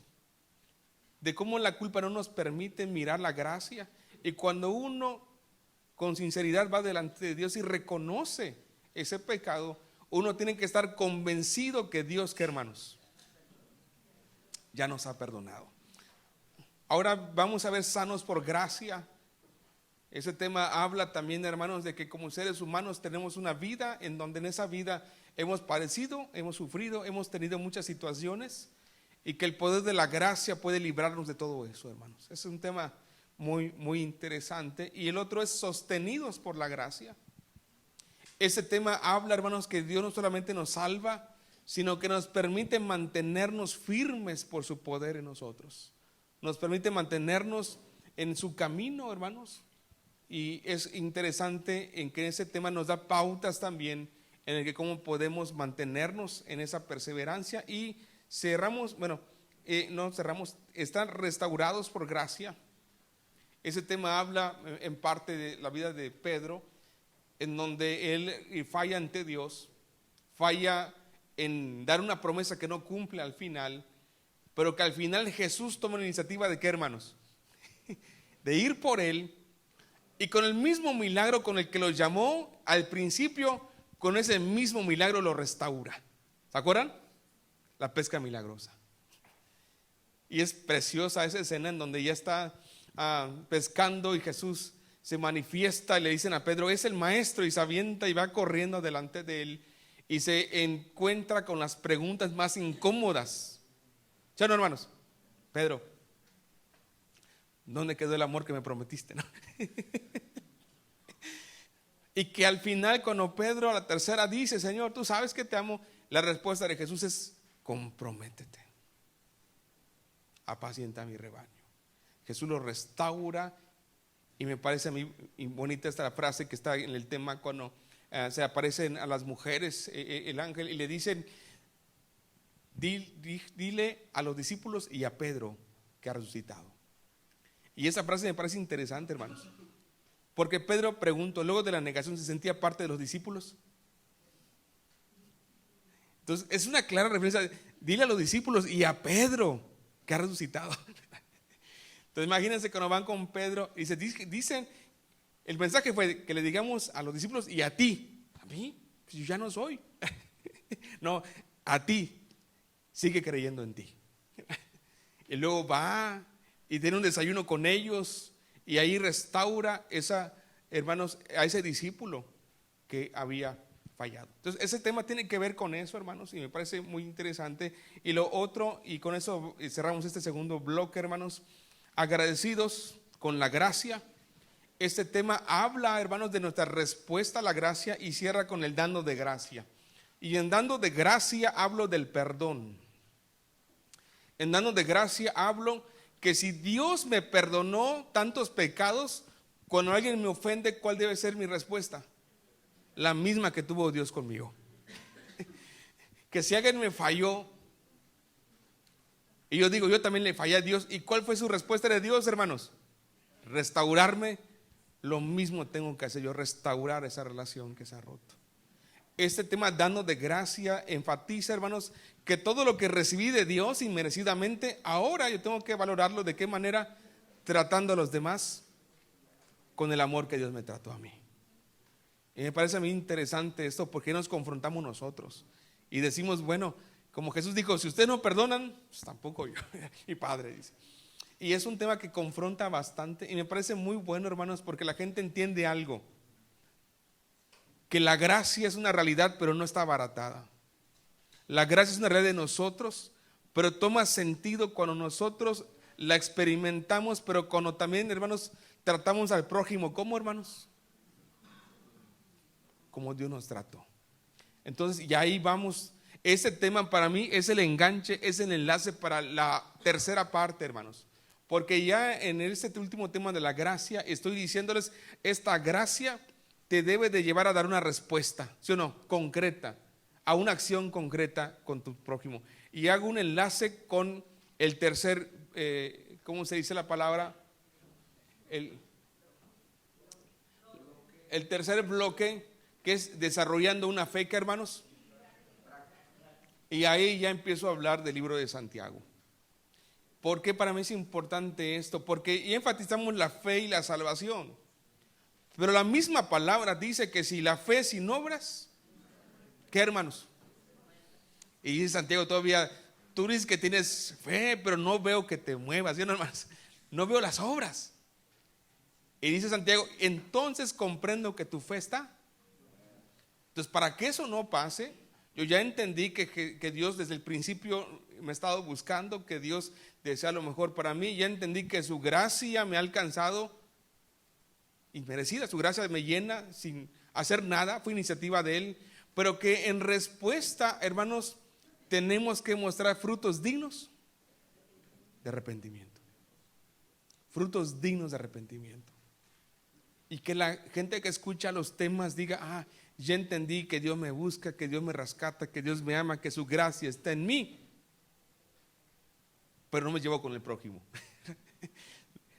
[SPEAKER 1] de cómo la culpa no nos permite mirar la gracia, y cuando uno con sinceridad va delante de Dios y reconoce ese pecado, uno tiene que estar convencido que Dios, ¿qué, hermanos? Ya nos ha perdonado. Ahora vamos a ver sanos por gracia. Ese tema habla también, hermanos, de que como seres humanos tenemos una vida en donde en esa vida hemos padecido, hemos sufrido, hemos tenido muchas situaciones, y que el poder de la gracia puede librarnos de todo eso, hermanos. Es un tema muy, muy interesante. Y el otro es sostenidos por la gracia. Ese tema habla, hermanos, que Dios no solamente nos salva, sino que nos permite mantenernos firmes por su poder en nosotros. Nos permite mantenernos en su camino, hermanos. Y es interesante en que ese tema nos da pautas también en el que cómo podemos mantenernos en esa perseverancia. Y están restaurados por gracia. Ese tema habla en parte de la vida de Pedro, en donde él falla ante Dios, falla en dar una promesa que no cumple al final, pero que al final Jesús toma la iniciativa de ¿qué, hermanos? De ir por él, y con el mismo milagro con el que lo llamó al principio, con ese mismo milagro lo restaura. ¿Se acuerdan? La pesca milagrosa. Y es preciosa esa escena en donde ya está pescando y Jesús se manifiesta y le dicen a Pedro, es el maestro, y se avienta y va corriendo delante de él y se encuentra con las preguntas más incómodas. ¿Sí o no, hermanos? Pedro, ¿dónde quedó el amor que me prometiste? ¿No? Y que al final, cuando Pedro a la tercera dice, Señor, tú sabes que te amo, la respuesta de Jesús es, comprométete, apacienta mi rebaño. Jesús lo restaura. Y me parece a mí bonita esta frase que está en el tema cuando se aparecen a las mujeres el ángel y le dicen, dile a los discípulos y a Pedro que ha resucitado. Y esa frase me parece interesante, hermanos, porque Pedro, preguntó, luego de la negación, ¿se sentía parte de los discípulos? Entonces es una clara referencia, dile a los discípulos y a Pedro que ha resucitado. Entonces imagínense cuando van con Pedro y dicen El mensaje fue que le digamos a los discípulos y a ti, a mí, pues yo ya no soy. No, a ti, sigue creyendo en ti. Y luego va y tiene un desayuno con ellos y ahí restaura hermanos, a ese discípulo que había fallado. Entonces ese tema tiene que ver con eso, hermanos, y me parece muy interesante. Y lo otro, y con eso cerramos este segundo bloque, hermanos, agradecidos con la gracia. Este tema habla, hermanos, de nuestra respuesta a la gracia y cierra con el dando de gracia. Y en dando de gracia hablo del perdón. En dando de gracia hablo que si Dios me perdonó tantos pecados, cuando alguien me ofende, ¿cuál debe ser mi respuesta? La misma que tuvo Dios conmigo. Que si alguien me falló y yo digo, yo también le fallé a Dios, ¿y cuál fue su respuesta de Dios, hermanos? Restaurarme. Lo mismo tengo que hacer yo, restaurar esa relación que se ha roto. Este tema, dando de gracia, enfatiza, hermanos, que todo lo que recibí de Dios inmerecidamente, ahora yo tengo que valorarlo. ¿De qué manera? Tratando a los demás con el amor que Dios me trató a mí. Y me parece a mí interesante esto, porque nos confrontamos nosotros y decimos, bueno, como Jesús dijo, si ustedes no perdonan, pues tampoco yo, mi Padre, dice. Y es un tema que confronta bastante y me parece muy bueno, hermanos, porque la gente entiende algo, que la gracia es una realidad, pero no está abaratada. La gracia es una realidad de nosotros, pero toma sentido cuando nosotros la experimentamos, pero cuando también, hermanos, tratamos al prójimo. ¿Cómo, hermanos? Como Dios nos trató. Entonces, y ahí vamos. Ese tema para mí es el enganche, es el enlace para la tercera parte, hermanos. Porque ya en este último tema de la gracia, estoy diciéndoles, esta gracia te debe de llevar a dar una respuesta, ¿sí o no? Concreta, a una acción concreta con tu prójimo. Y hago un enlace con el tercer, ¿cómo se dice la palabra? El tercer bloque, que es desarrollando una fe, ¿qué, hermanos? Y ahí ya empiezo a hablar del libro de Santiago. ¿Por qué para mí es importante esto? Porque ya enfatizamos la fe y la salvación. Pero la misma palabra dice que si la fe sin obras, ¿qué, hermanos? Y dice Santiago todavía, tú dices que tienes fe, pero no veo que te muevas, ¿sí, hermanos? No veo las obras. Y dice Santiago, entonces comprendo que tu fe está. Entonces, para que eso no pase, yo ya entendí que Dios desde el principio me ha estado buscando, que Dios desea lo mejor para mí. Ya entendí que su gracia me ha alcanzado inmerecida, su gracia me llena sin hacer nada, fue iniciativa de Él. Pero que en respuesta, hermanos, tenemos que mostrar frutos dignos de arrepentimiento. Frutos dignos de arrepentimiento. Y que la gente que escucha los temas diga, ya entendí que Dios me busca, que Dios me rescata, que Dios me ama, que su gracia está en mí, pero no me llevo con el prójimo.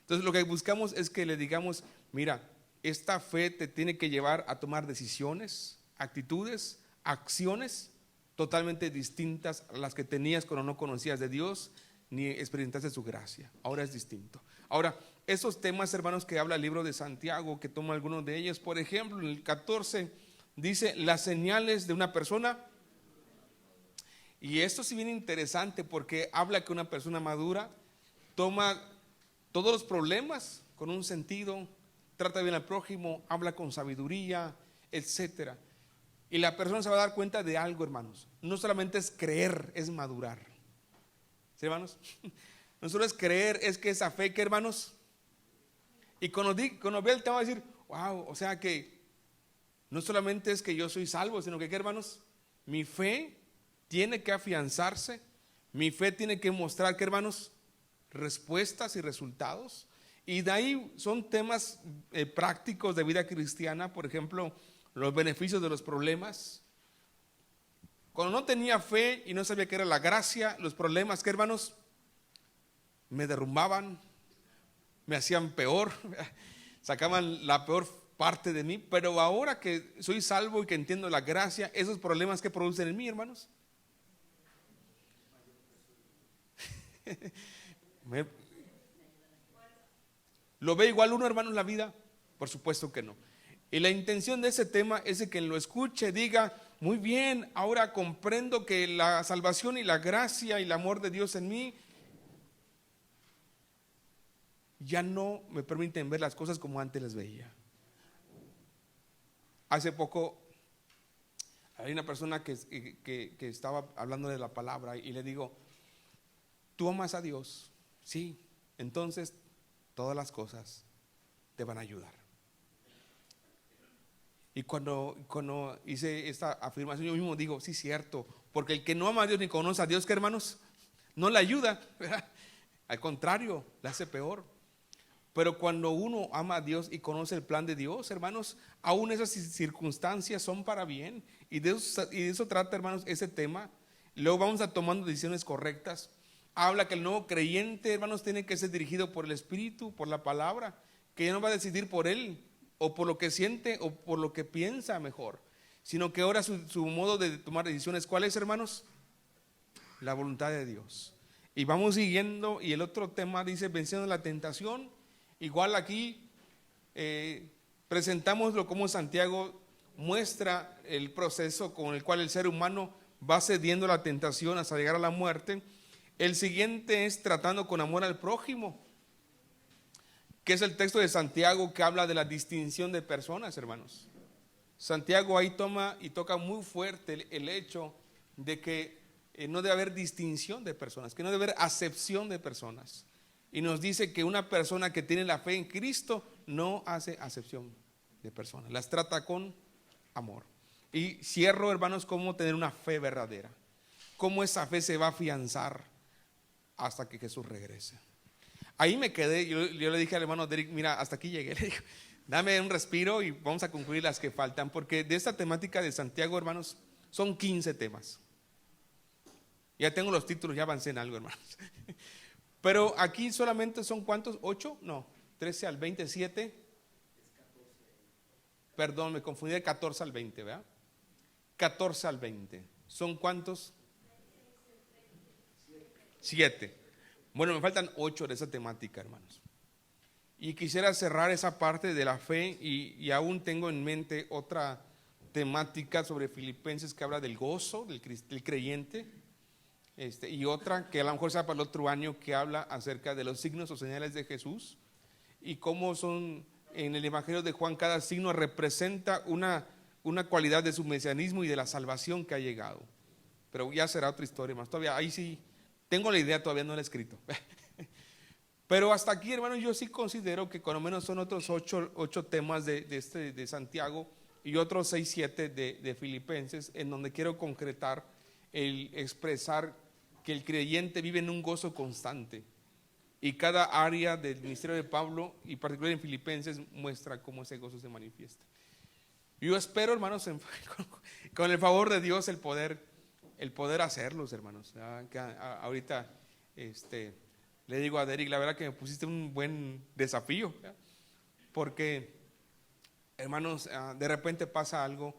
[SPEAKER 1] Entonces lo que buscamos es que le digamos, mira, esta fe te tiene que llevar a tomar decisiones, actitudes, acciones totalmente distintas a las que tenías cuando no conocías de Dios ni experimentaste su gracia. Ahora es distinto. Ahora, esos temas, hermanos, que habla el libro de Santiago, que toma algunos de ellos, por ejemplo, en el 14 dice las señales de una persona. Y esto sí viene interesante porque habla que una persona madura toma todos los problemas con un sentido, trata bien al prójimo, habla con sabiduría, etcétera. Y la persona se va a dar cuenta de algo, hermanos. No solamente es creer, es madurar. ¿Sí, hermanos? No solo es creer, es que esa fe, ¿qué, hermanos? Y cuando ve el tema va a decir, wow, o sea que no solamente es que yo soy salvo, sino que, ¿qué, hermanos? Mi fe tiene que afianzarse, mi fe tiene que mostrar, ¿qué, hermanos? Respuestas y resultados. Y de ahí son temas prácticos de vida cristiana, por ejemplo, los beneficios de los problemas. Cuando no tenía fe y no sabía qué era la gracia, los problemas, ¿qué, hermanos? Me derrumbaban, me hacían peor, sacaban la peor parte de mí. Pero ahora que soy salvo y que entiendo la gracia, esos problemas que producen en mí, hermanos, lo ve igual uno, hermanos, la vida. Por supuesto que no. Y la intención de ese tema es de que quien lo escuche diga, muy bien, ahora comprendo que la salvación y la gracia y el amor de Dios en mí ya no me permiten ver las cosas como antes las veía. Hace poco hay una persona que estaba hablando de la palabra y le digo, ¿tú amas a Dios? Sí, entonces todas las cosas te van a ayudar. Y cuando hice esta afirmación yo mismo digo, sí, cierto, porque el que no ama a Dios ni conoce a Dios, ¿qué hermanos? No le ayuda, ¿verdad? Al contrario, le hace peor. Pero cuando uno ama a Dios y conoce el plan de Dios, hermanos, aún esas circunstancias son para bien. Y de eso trata, hermanos, ese tema. Luego vamos a tomando decisiones correctas. Habla que el nuevo creyente, hermanos, tiene que ser dirigido por el Espíritu, por la palabra, que ya no va a decidir por él, o por lo que siente, o por lo que piensa mejor, sino que ahora su modo de tomar decisiones, ¿cuál es, hermanos? La voluntad de Dios. Y vamos siguiendo, y el otro tema dice, venciendo la tentación. Igual aquí presentámoslo como Santiago muestra el proceso con el cual el ser humano va cediendo a la tentación hasta llegar a la muerte. El siguiente es tratando con amor al prójimo, que es el texto de Santiago que habla de la distinción de personas, hermanos. Santiago ahí toma y toca muy fuerte el hecho de que no debe haber distinción de personas, que no debe haber acepción de personas. Y nos dice que una persona que tiene la fe en Cristo no hace acepción de personas, las trata con amor. Y cierro, hermanos, cómo tener una fe verdadera, cómo esa fe se va a afianzar hasta que Jesús regrese. Ahí me quedé, yo le dije al hermano Derek, mira, hasta aquí llegué, le digo, dame un respiro y vamos a concluir las que faltan, porque de esta temática de Santiago, hermanos, son 15 temas. Ya tengo los títulos, ya avancé en algo, hermanos. Pero aquí solamente son ¿cuántos? ¿8? No, 13 al 20, 7. Perdón, me confundí de 14 al 20, ¿verdad? 14 al 20. ¿Son cuántos? 7. Bueno, me faltan 8 de esa temática, hermanos. Y quisiera cerrar esa parte de la fe y aún tengo en mente otra temática sobre Filipenses que habla del gozo del creyente. Y otra que a lo mejor sea para el otro año, que habla acerca de los signos o señales de Jesús y cómo son en el Evangelio de Juan, cada signo representa una cualidad de su mesianismo y de la salvación que ha llegado. Pero ya será otra historia más. Todavía ahí sí tengo la idea, todavía no la he escrito. Pero hasta aquí, hermanos, yo sí considero que con lo menos son otros 8 temas de Santiago y otros 6, 7 de Filipenses, en donde quiero concretar el expresar que el creyente vive en un gozo constante, y cada área del ministerio de Pablo y particularmente en Filipenses muestra cómo ese gozo se manifiesta. Yo espero, hermanos, con el favor de Dios el poder hacerlos, hermanos. Ahorita le digo a Derek, la verdad que me pusiste un buen desafío, ¿verdad? Porque, hermanos, de repente pasa algo,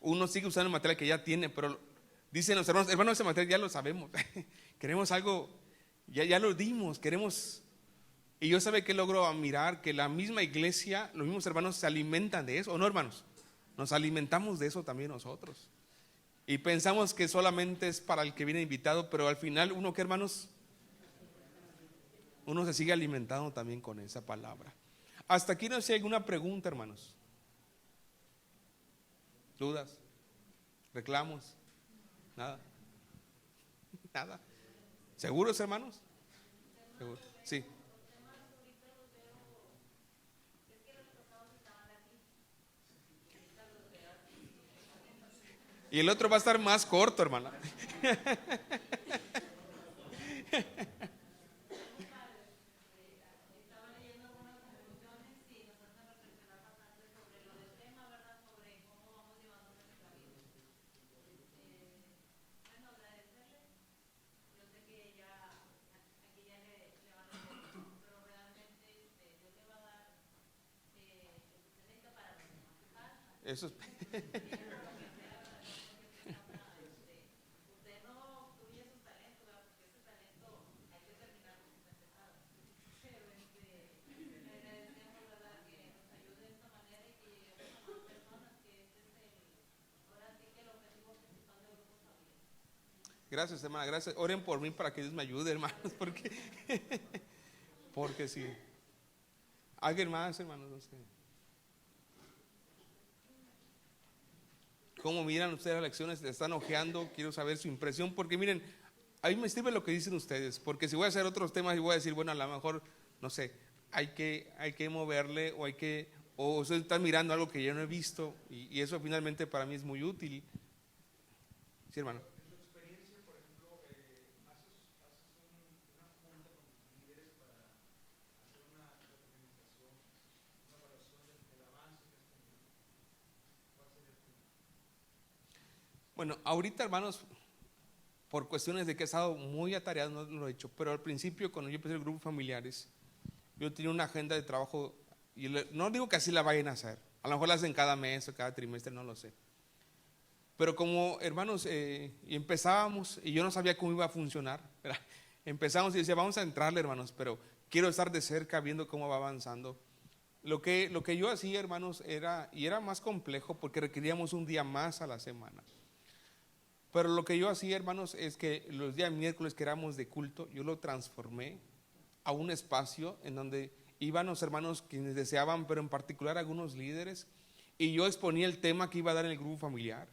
[SPEAKER 1] uno sigue usando el material que ya tiene, pero dicen los hermanos, ese material ya lo sabemos, queremos algo, ya lo dimos, queremos. Y yo sabe que logro admirar que la misma iglesia, los mismos hermanos se alimentan de eso, ¿o no, hermanos? Nos alimentamos de eso también nosotros. Y pensamos que solamente es para el que viene invitado, pero al final uno, ¿qué, hermanos? Uno se sigue alimentando también con esa palabra. Hasta aquí no sé si hay alguna pregunta, hermanos. ¿Dudas? ¿Reclamos? Nada. Nada. ¿Seguros, hermanos? ¿Seguros? Sí. Y el otro va a estar más corto, hermana. Eso es. Gracias, hermana, gracias. Oren por mí para que Dios me ayude, hermanos, porque sí. ¿Alguien más, hermanos? No sé. ¿Cómo miran ustedes las lecciones? ¿Le están ojeando? Quiero saber su impresión, porque miren, a mí me sirve lo que dicen ustedes, porque si voy a hacer otros temas y voy a decir, bueno, a lo mejor, no sé, hay que moverle o ustedes están mirando algo que yo no he visto y eso finalmente para mí es muy útil. Sí, hermano. Bueno, ahorita, hermanos, por cuestiones de que he estado muy atareado, no lo he hecho, pero al principio, cuando yo empecé el grupo familiares, yo tenía una agenda de trabajo, y no digo que así la vayan a hacer, a lo mejor la hacen cada mes o cada trimestre, no lo sé. Pero como hermanos, y empezábamos, y yo no sabía cómo iba a funcionar, ¿verdad? Empezamos y decía, vamos a entrarle, hermanos, pero quiero estar de cerca viendo cómo va avanzando. Lo que yo hacía, hermanos, era más complejo porque requeríamos un día más a la semana. Pero lo que yo hacía, hermanos, es que los días miércoles que éramos de culto, yo lo transformé a un espacio en donde iban los hermanos quienes deseaban, pero en particular algunos líderes, y yo exponía el tema que iba a dar en el grupo familiar,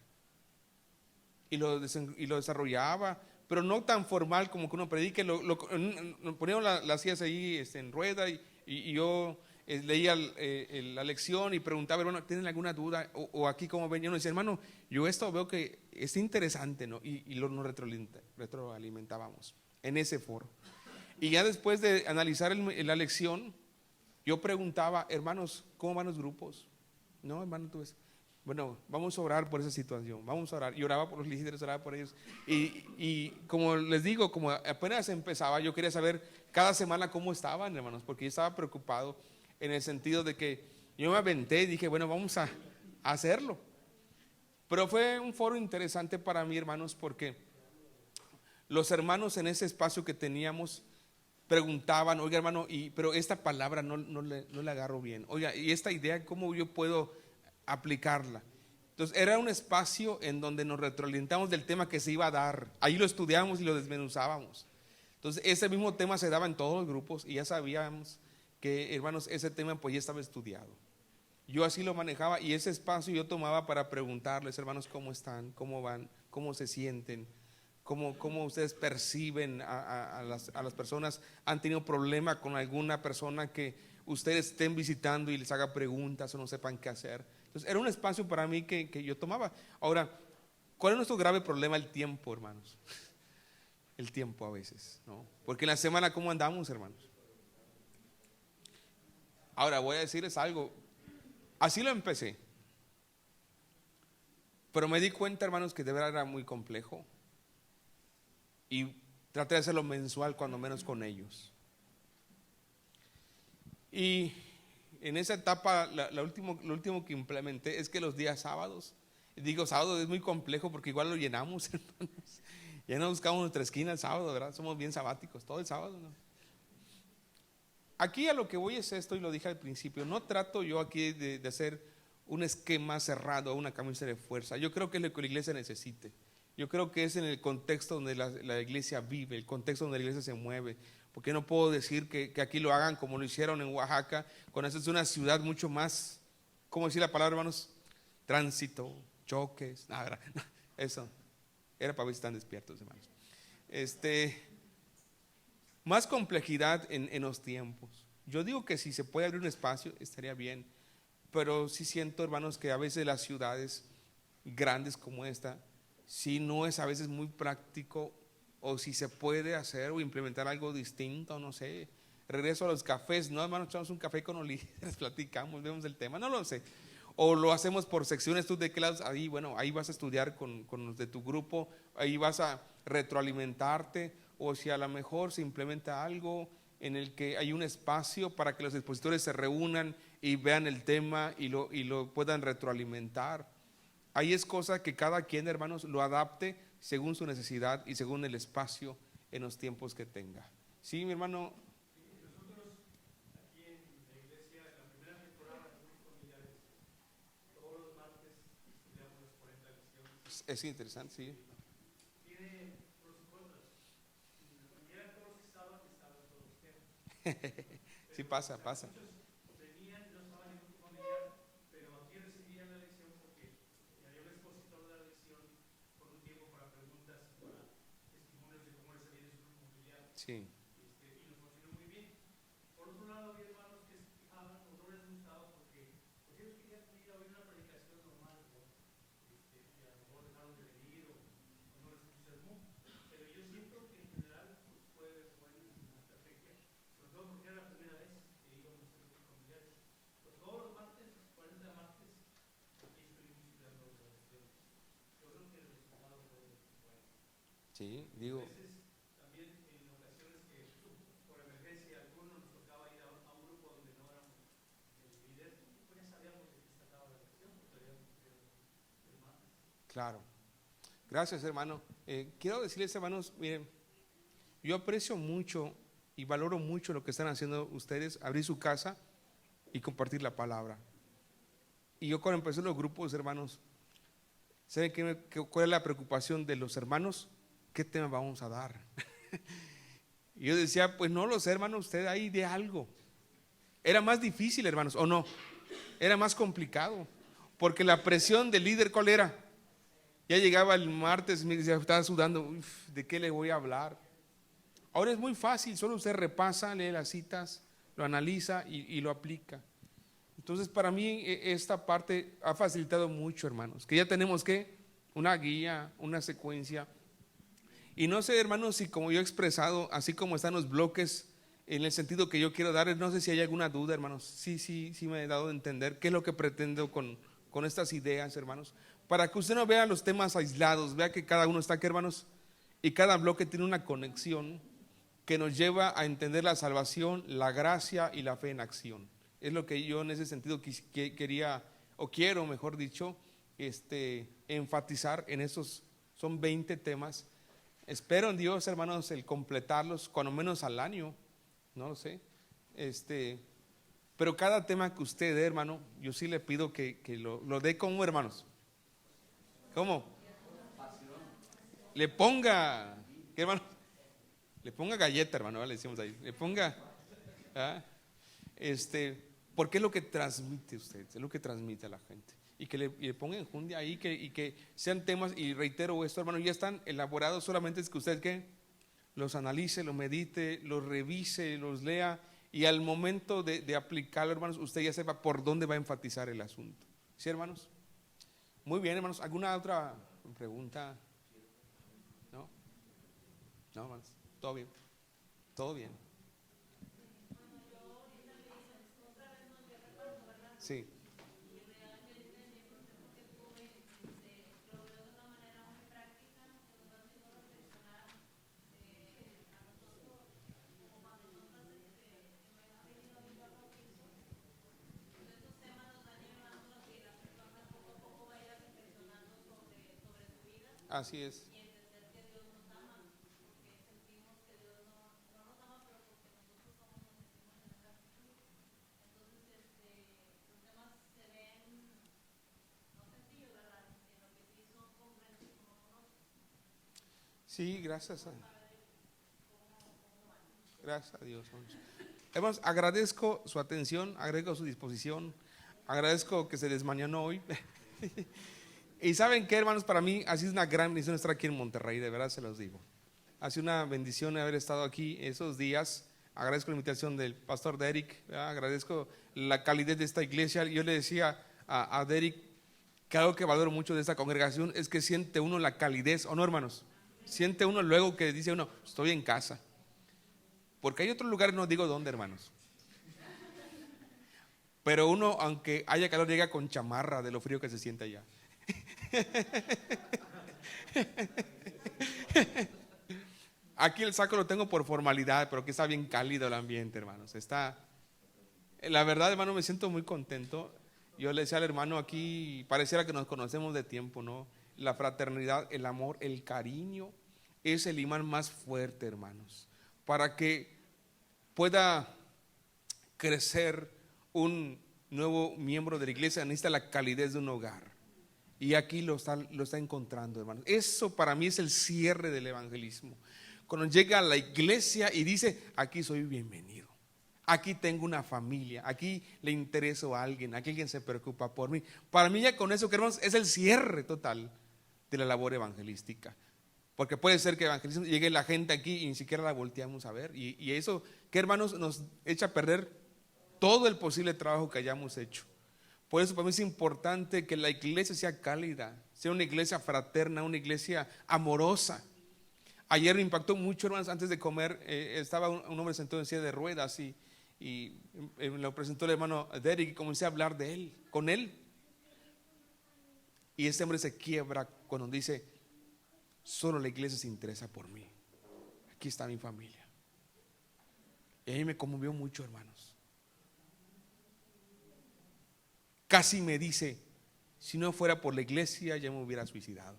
[SPEAKER 1] y lo desarrollaba, pero no tan formal como que uno predique, poníamos las sillas ahí en rueda, y yo leía la lección y preguntaba, hermano, ¿tienen alguna duda? O aquí como ven, yo no decía, hermano, yo esto veo que es interesante, ¿no? Y nos retroalimentábamos en ese foro. Y ya después de analizar la lección, yo preguntaba, hermanos, ¿cómo van los grupos? No, hermano, tú ves. Bueno, vamos a orar por esa situación, vamos a orar. Y oraba por los líderes, oraba por ellos. Y como les digo, como apenas empezaba, yo quería saber cada semana cómo estaban, hermanos, porque yo estaba preocupado en el sentido de que yo me aventé y dije, bueno, vamos a hacerlo. Pero fue un foro interesante para mí, hermanos, porque los hermanos en ese espacio que teníamos preguntaban, oiga, hermano, pero esta palabra no le agarro bien. Oiga, y esta idea, ¿cómo yo puedo aplicarla? Entonces era un espacio en donde nos retroalimentamos del tema que se iba a dar. Ahí lo estudiábamos y lo desmenuzábamos. Entonces ese mismo tema se daba en todos los grupos y ya sabíamos que, hermanos, ese tema pues ya estaba estudiado. Yo así lo manejaba y ese espacio yo tomaba para preguntarles, hermanos, cómo están, cómo van, cómo se sienten, cómo ustedes perciben a las personas. ¿Han tenido problema con alguna persona que ustedes estén visitando y les haga preguntas o no sepan qué hacer? Entonces era un espacio para mí que yo tomaba. Ahora, ¿cuál es nuestro grave problema? El tiempo, hermanos. El tiempo a veces, ¿no? Porque en la semana, ¿cómo andamos, hermanos? Ahora voy a decirles algo. Así lo empecé. Pero me di cuenta, hermanos, que de verdad era muy complejo. Y traté de hacerlo mensual, cuando menos con ellos. Y en esa etapa, lo último que implementé es que los días sábados, digo sábado es muy complejo porque igual lo llenamos, hermanos. Ya no buscamos nuestra esquina el sábado, ¿verdad? Somos bien sabáticos, todo el sábado, ¿no? Aquí a lo que voy es esto, y lo dije al principio, no trato yo aquí de hacer un esquema cerrado, una camisa de fuerza. Yo creo que es lo que la iglesia necesite. Yo creo que es en el contexto donde la iglesia vive, el contexto donde la iglesia se mueve. Porque no puedo decir que aquí lo hagan como lo hicieron en Oaxaca, cuando esa es una ciudad mucho más, ¿cómo decir la palabra, hermanos? Tránsito, choques, nada, eso. Era para ver si están despiertos, hermanos. Más complejidad en los tiempos. Yo digo que si se puede abrir un espacio, estaría bien. Pero sí siento, hermanos, que a veces las ciudades grandes como esta, si no es a veces muy práctico, o si se puede hacer o implementar algo distinto, no sé. Regreso a los cafés, no, hermanos, echamos un café con los líderes, platicamos, vemos el tema, no lo sé. O lo hacemos por secciones, tú de qué lado, ahí, bueno, ahí vas a estudiar con los de tu grupo, ahí vas a retroalimentarte, o si a lo mejor se implementa algo en el que hay un espacio para que los expositores se reúnan y vean el tema y lo puedan retroalimentar. Ahí es cosa que cada quien, hermanos, lo adapte según su necesidad y según el espacio en los tiempos que tenga. ¿Sí, mi hermano?
[SPEAKER 2] Nosotros aquí en la iglesia, en la primera temporada de Grupos Familiares, todos los martes estudiamos las 40 lecciones.
[SPEAKER 1] Es interesante, sí.
[SPEAKER 2] Tiene
[SPEAKER 1] Sí pasa.
[SPEAKER 2] Venían, no estaban en grupo familiar, pero aquí recibían la lección porque había un expositor de la lección por un tiempo para preguntas, para testimonios de cómo les había ido su grupo familiar.
[SPEAKER 1] Sí,
[SPEAKER 2] Y nos funcionó muy bien. Por otro lado, había hermanos que se quejaban o no les gustaba porque pues ellos querían venir a oír una predicación normal, ¿no? Y a lo mejor dejaron de venir o no les entusiasmó. Pero yo siento que en general pues, fue buena estrategia, sobre todo porque era la primera vez que íbamos a hacer grupos familiares. Pues todos los martes, 40 martes, aquí estuvimos dando oraciones. Yo creo que el resultado fue bueno.
[SPEAKER 1] sí, digo,
[SPEAKER 2] A veces también en ocasiones que por emergencia alguno nos tocaba ir a un grupo donde no éramos el líder, pues ya sabíamos de qué se trataba la lección, porque habíamos tenido el martes.
[SPEAKER 1] claro. Gracias, hermano. Quiero decirles, hermanos, miren, yo aprecio mucho y valoro mucho lo que están haciendo ustedes, abrir su casa y compartir la palabra. Y yo cuando empecé los grupos, hermanos, ¿saben cuál es la preocupación de los hermanos? ¿Qué tema vamos a dar? Y yo decía, pues no lo sé, hermanos, usted ahí de algo. Era más difícil, hermanos, ¿o no? Era más complicado, porque la presión del líder, ¿cuál era? Ya llegaba el martes, me decía, estaba sudando, uf, ¿de qué le voy a hablar? Ahora es muy fácil, solo usted repasa, lee las citas, lo analiza y lo aplica. Entonces, para mí esta parte ha facilitado mucho, hermanos, que ya tenemos que una guía, una secuencia. Y no sé, hermanos, si como yo he expresado, así como están los bloques, en el sentido que yo quiero dar, no sé si hay alguna duda, hermanos. Sí me he dado a entender qué es lo que pretendo con estas ideas, hermanos. Para que usted no vea los temas aislados, vea que cada uno está aquí, hermanos, y cada bloque tiene una conexión que nos lleva a entender la salvación, la gracia y la fe en acción. Es lo que yo en ese sentido quería, o quiero, mejor dicho, enfatizar en esos, son 20 temas. Espero en Dios, hermanos, el completarlos, cuando menos al año, no lo sé. Pero cada tema que usted dé, hermano, yo sí le pido que lo dé como, hermanos. ¿Cómo? Le ponga, ¿qué, hermano? Le ponga galleta, hermano, le decimos ahí. Le ponga, ¿ah? Porque es lo que transmite usted, es lo que transmite a la gente. Y que le ponga enjundia ahí, y que sean temas, y reitero esto, hermano, ya están elaborados, solamente es que usted, ¿qué? Los analice, los medite, los revise, los lea, y al momento de aplicarlo, hermanos, usted ya sepa por dónde va a enfatizar el asunto. ¿Sí, hermanos? Muy bien, hermanos. ¿Alguna otra pregunta? ¿No? No, hermanos. ¿Todo bien? ¿Todo bien? Sí. Así es. Sí, gracias a Dios. Hermanos, agradezco su atención, agradezco su disposición, agradezco que se les mañanó hoy. Y saben qué, hermanos, para mí ha sido una gran bendición estar aquí en Monterrey, de verdad se los digo. Ha sido una bendición haber estado aquí esos días. Agradezco la invitación del pastor Derek, ¿verdad? Agradezco la calidez de esta iglesia. Yo le decía a Derek que algo que valoro mucho de esta congregación es que siente uno la calidez, ¿o no, hermanos? Siente uno luego que dice uno, estoy en casa. Porque hay otros lugares, no digo dónde, hermanos. Pero uno, aunque haya calor, llega con chamarra de lo frío que se siente allá. Aquí el saco lo tengo por formalidad, pero que está bien cálido el ambiente, hermanos. La verdad, hermano, me siento muy contento. Yo le decía al hermano aquí, pareciera que nos conocemos de tiempo, ¿no? La fraternidad, el amor, el cariño es el imán más fuerte, hermanos, para que pueda crecer un nuevo miembro de la iglesia. Necesita la calidez de un hogar, y aquí lo está encontrando, hermanos. Eso para mí es el cierre del evangelismo, cuando llega a la iglesia y dice, aquí soy bienvenido. Aquí tengo una familia, aquí le intereso a alguien, aquí alguien se preocupa por mí. Para mí ya con eso, que hermanos, es el cierre total de la labor evangelística. Porque puede ser que evangelismo llegue la gente aquí y ni siquiera la volteamos a ver. Y eso, que hermanos, nos echa a perder todo el posible trabajo que hayamos hecho. Por eso para mí es importante que la iglesia sea cálida, sea una iglesia fraterna, una iglesia amorosa. Ayer me impactó mucho, hermanos, antes de comer, estaba un hombre sentado en silla de ruedas y lo presentó el hermano Derek y comencé a hablar de él, con él. Y este hombre se quiebra cuando dice: solo la iglesia se interesa por mí, aquí está mi familia. Y a mí me conmovió mucho, hermanos. Casi me dice: si no fuera por la iglesia ya me hubiera suicidado.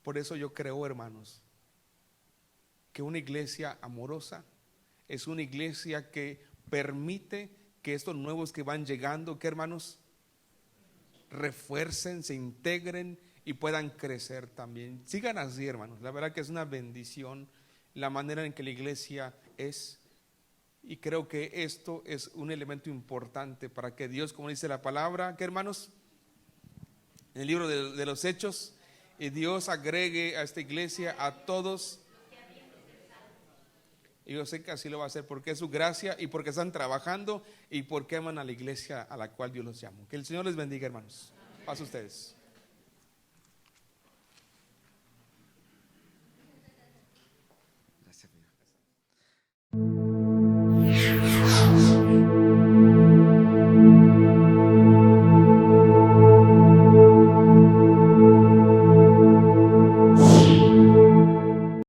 [SPEAKER 1] Por eso yo creo, hermanos, que una iglesia amorosa es una iglesia que permite que estos nuevos que van llegando, que hermanos, refuercen, se integren y puedan crecer también. Sigan así, hermanos. La verdad que es una bendición la manera en que la iglesia es. Y creo que esto es un elemento importante para que Dios, como dice la palabra, que hermanos, en el libro de los Hechos, y Dios agregue a esta iglesia a todos. Y yo sé que así lo va a hacer porque es su gracia y porque están trabajando y porque aman a la iglesia a la cual Dios los llamó. Que el Señor les bendiga, hermanos. Paz a ustedes.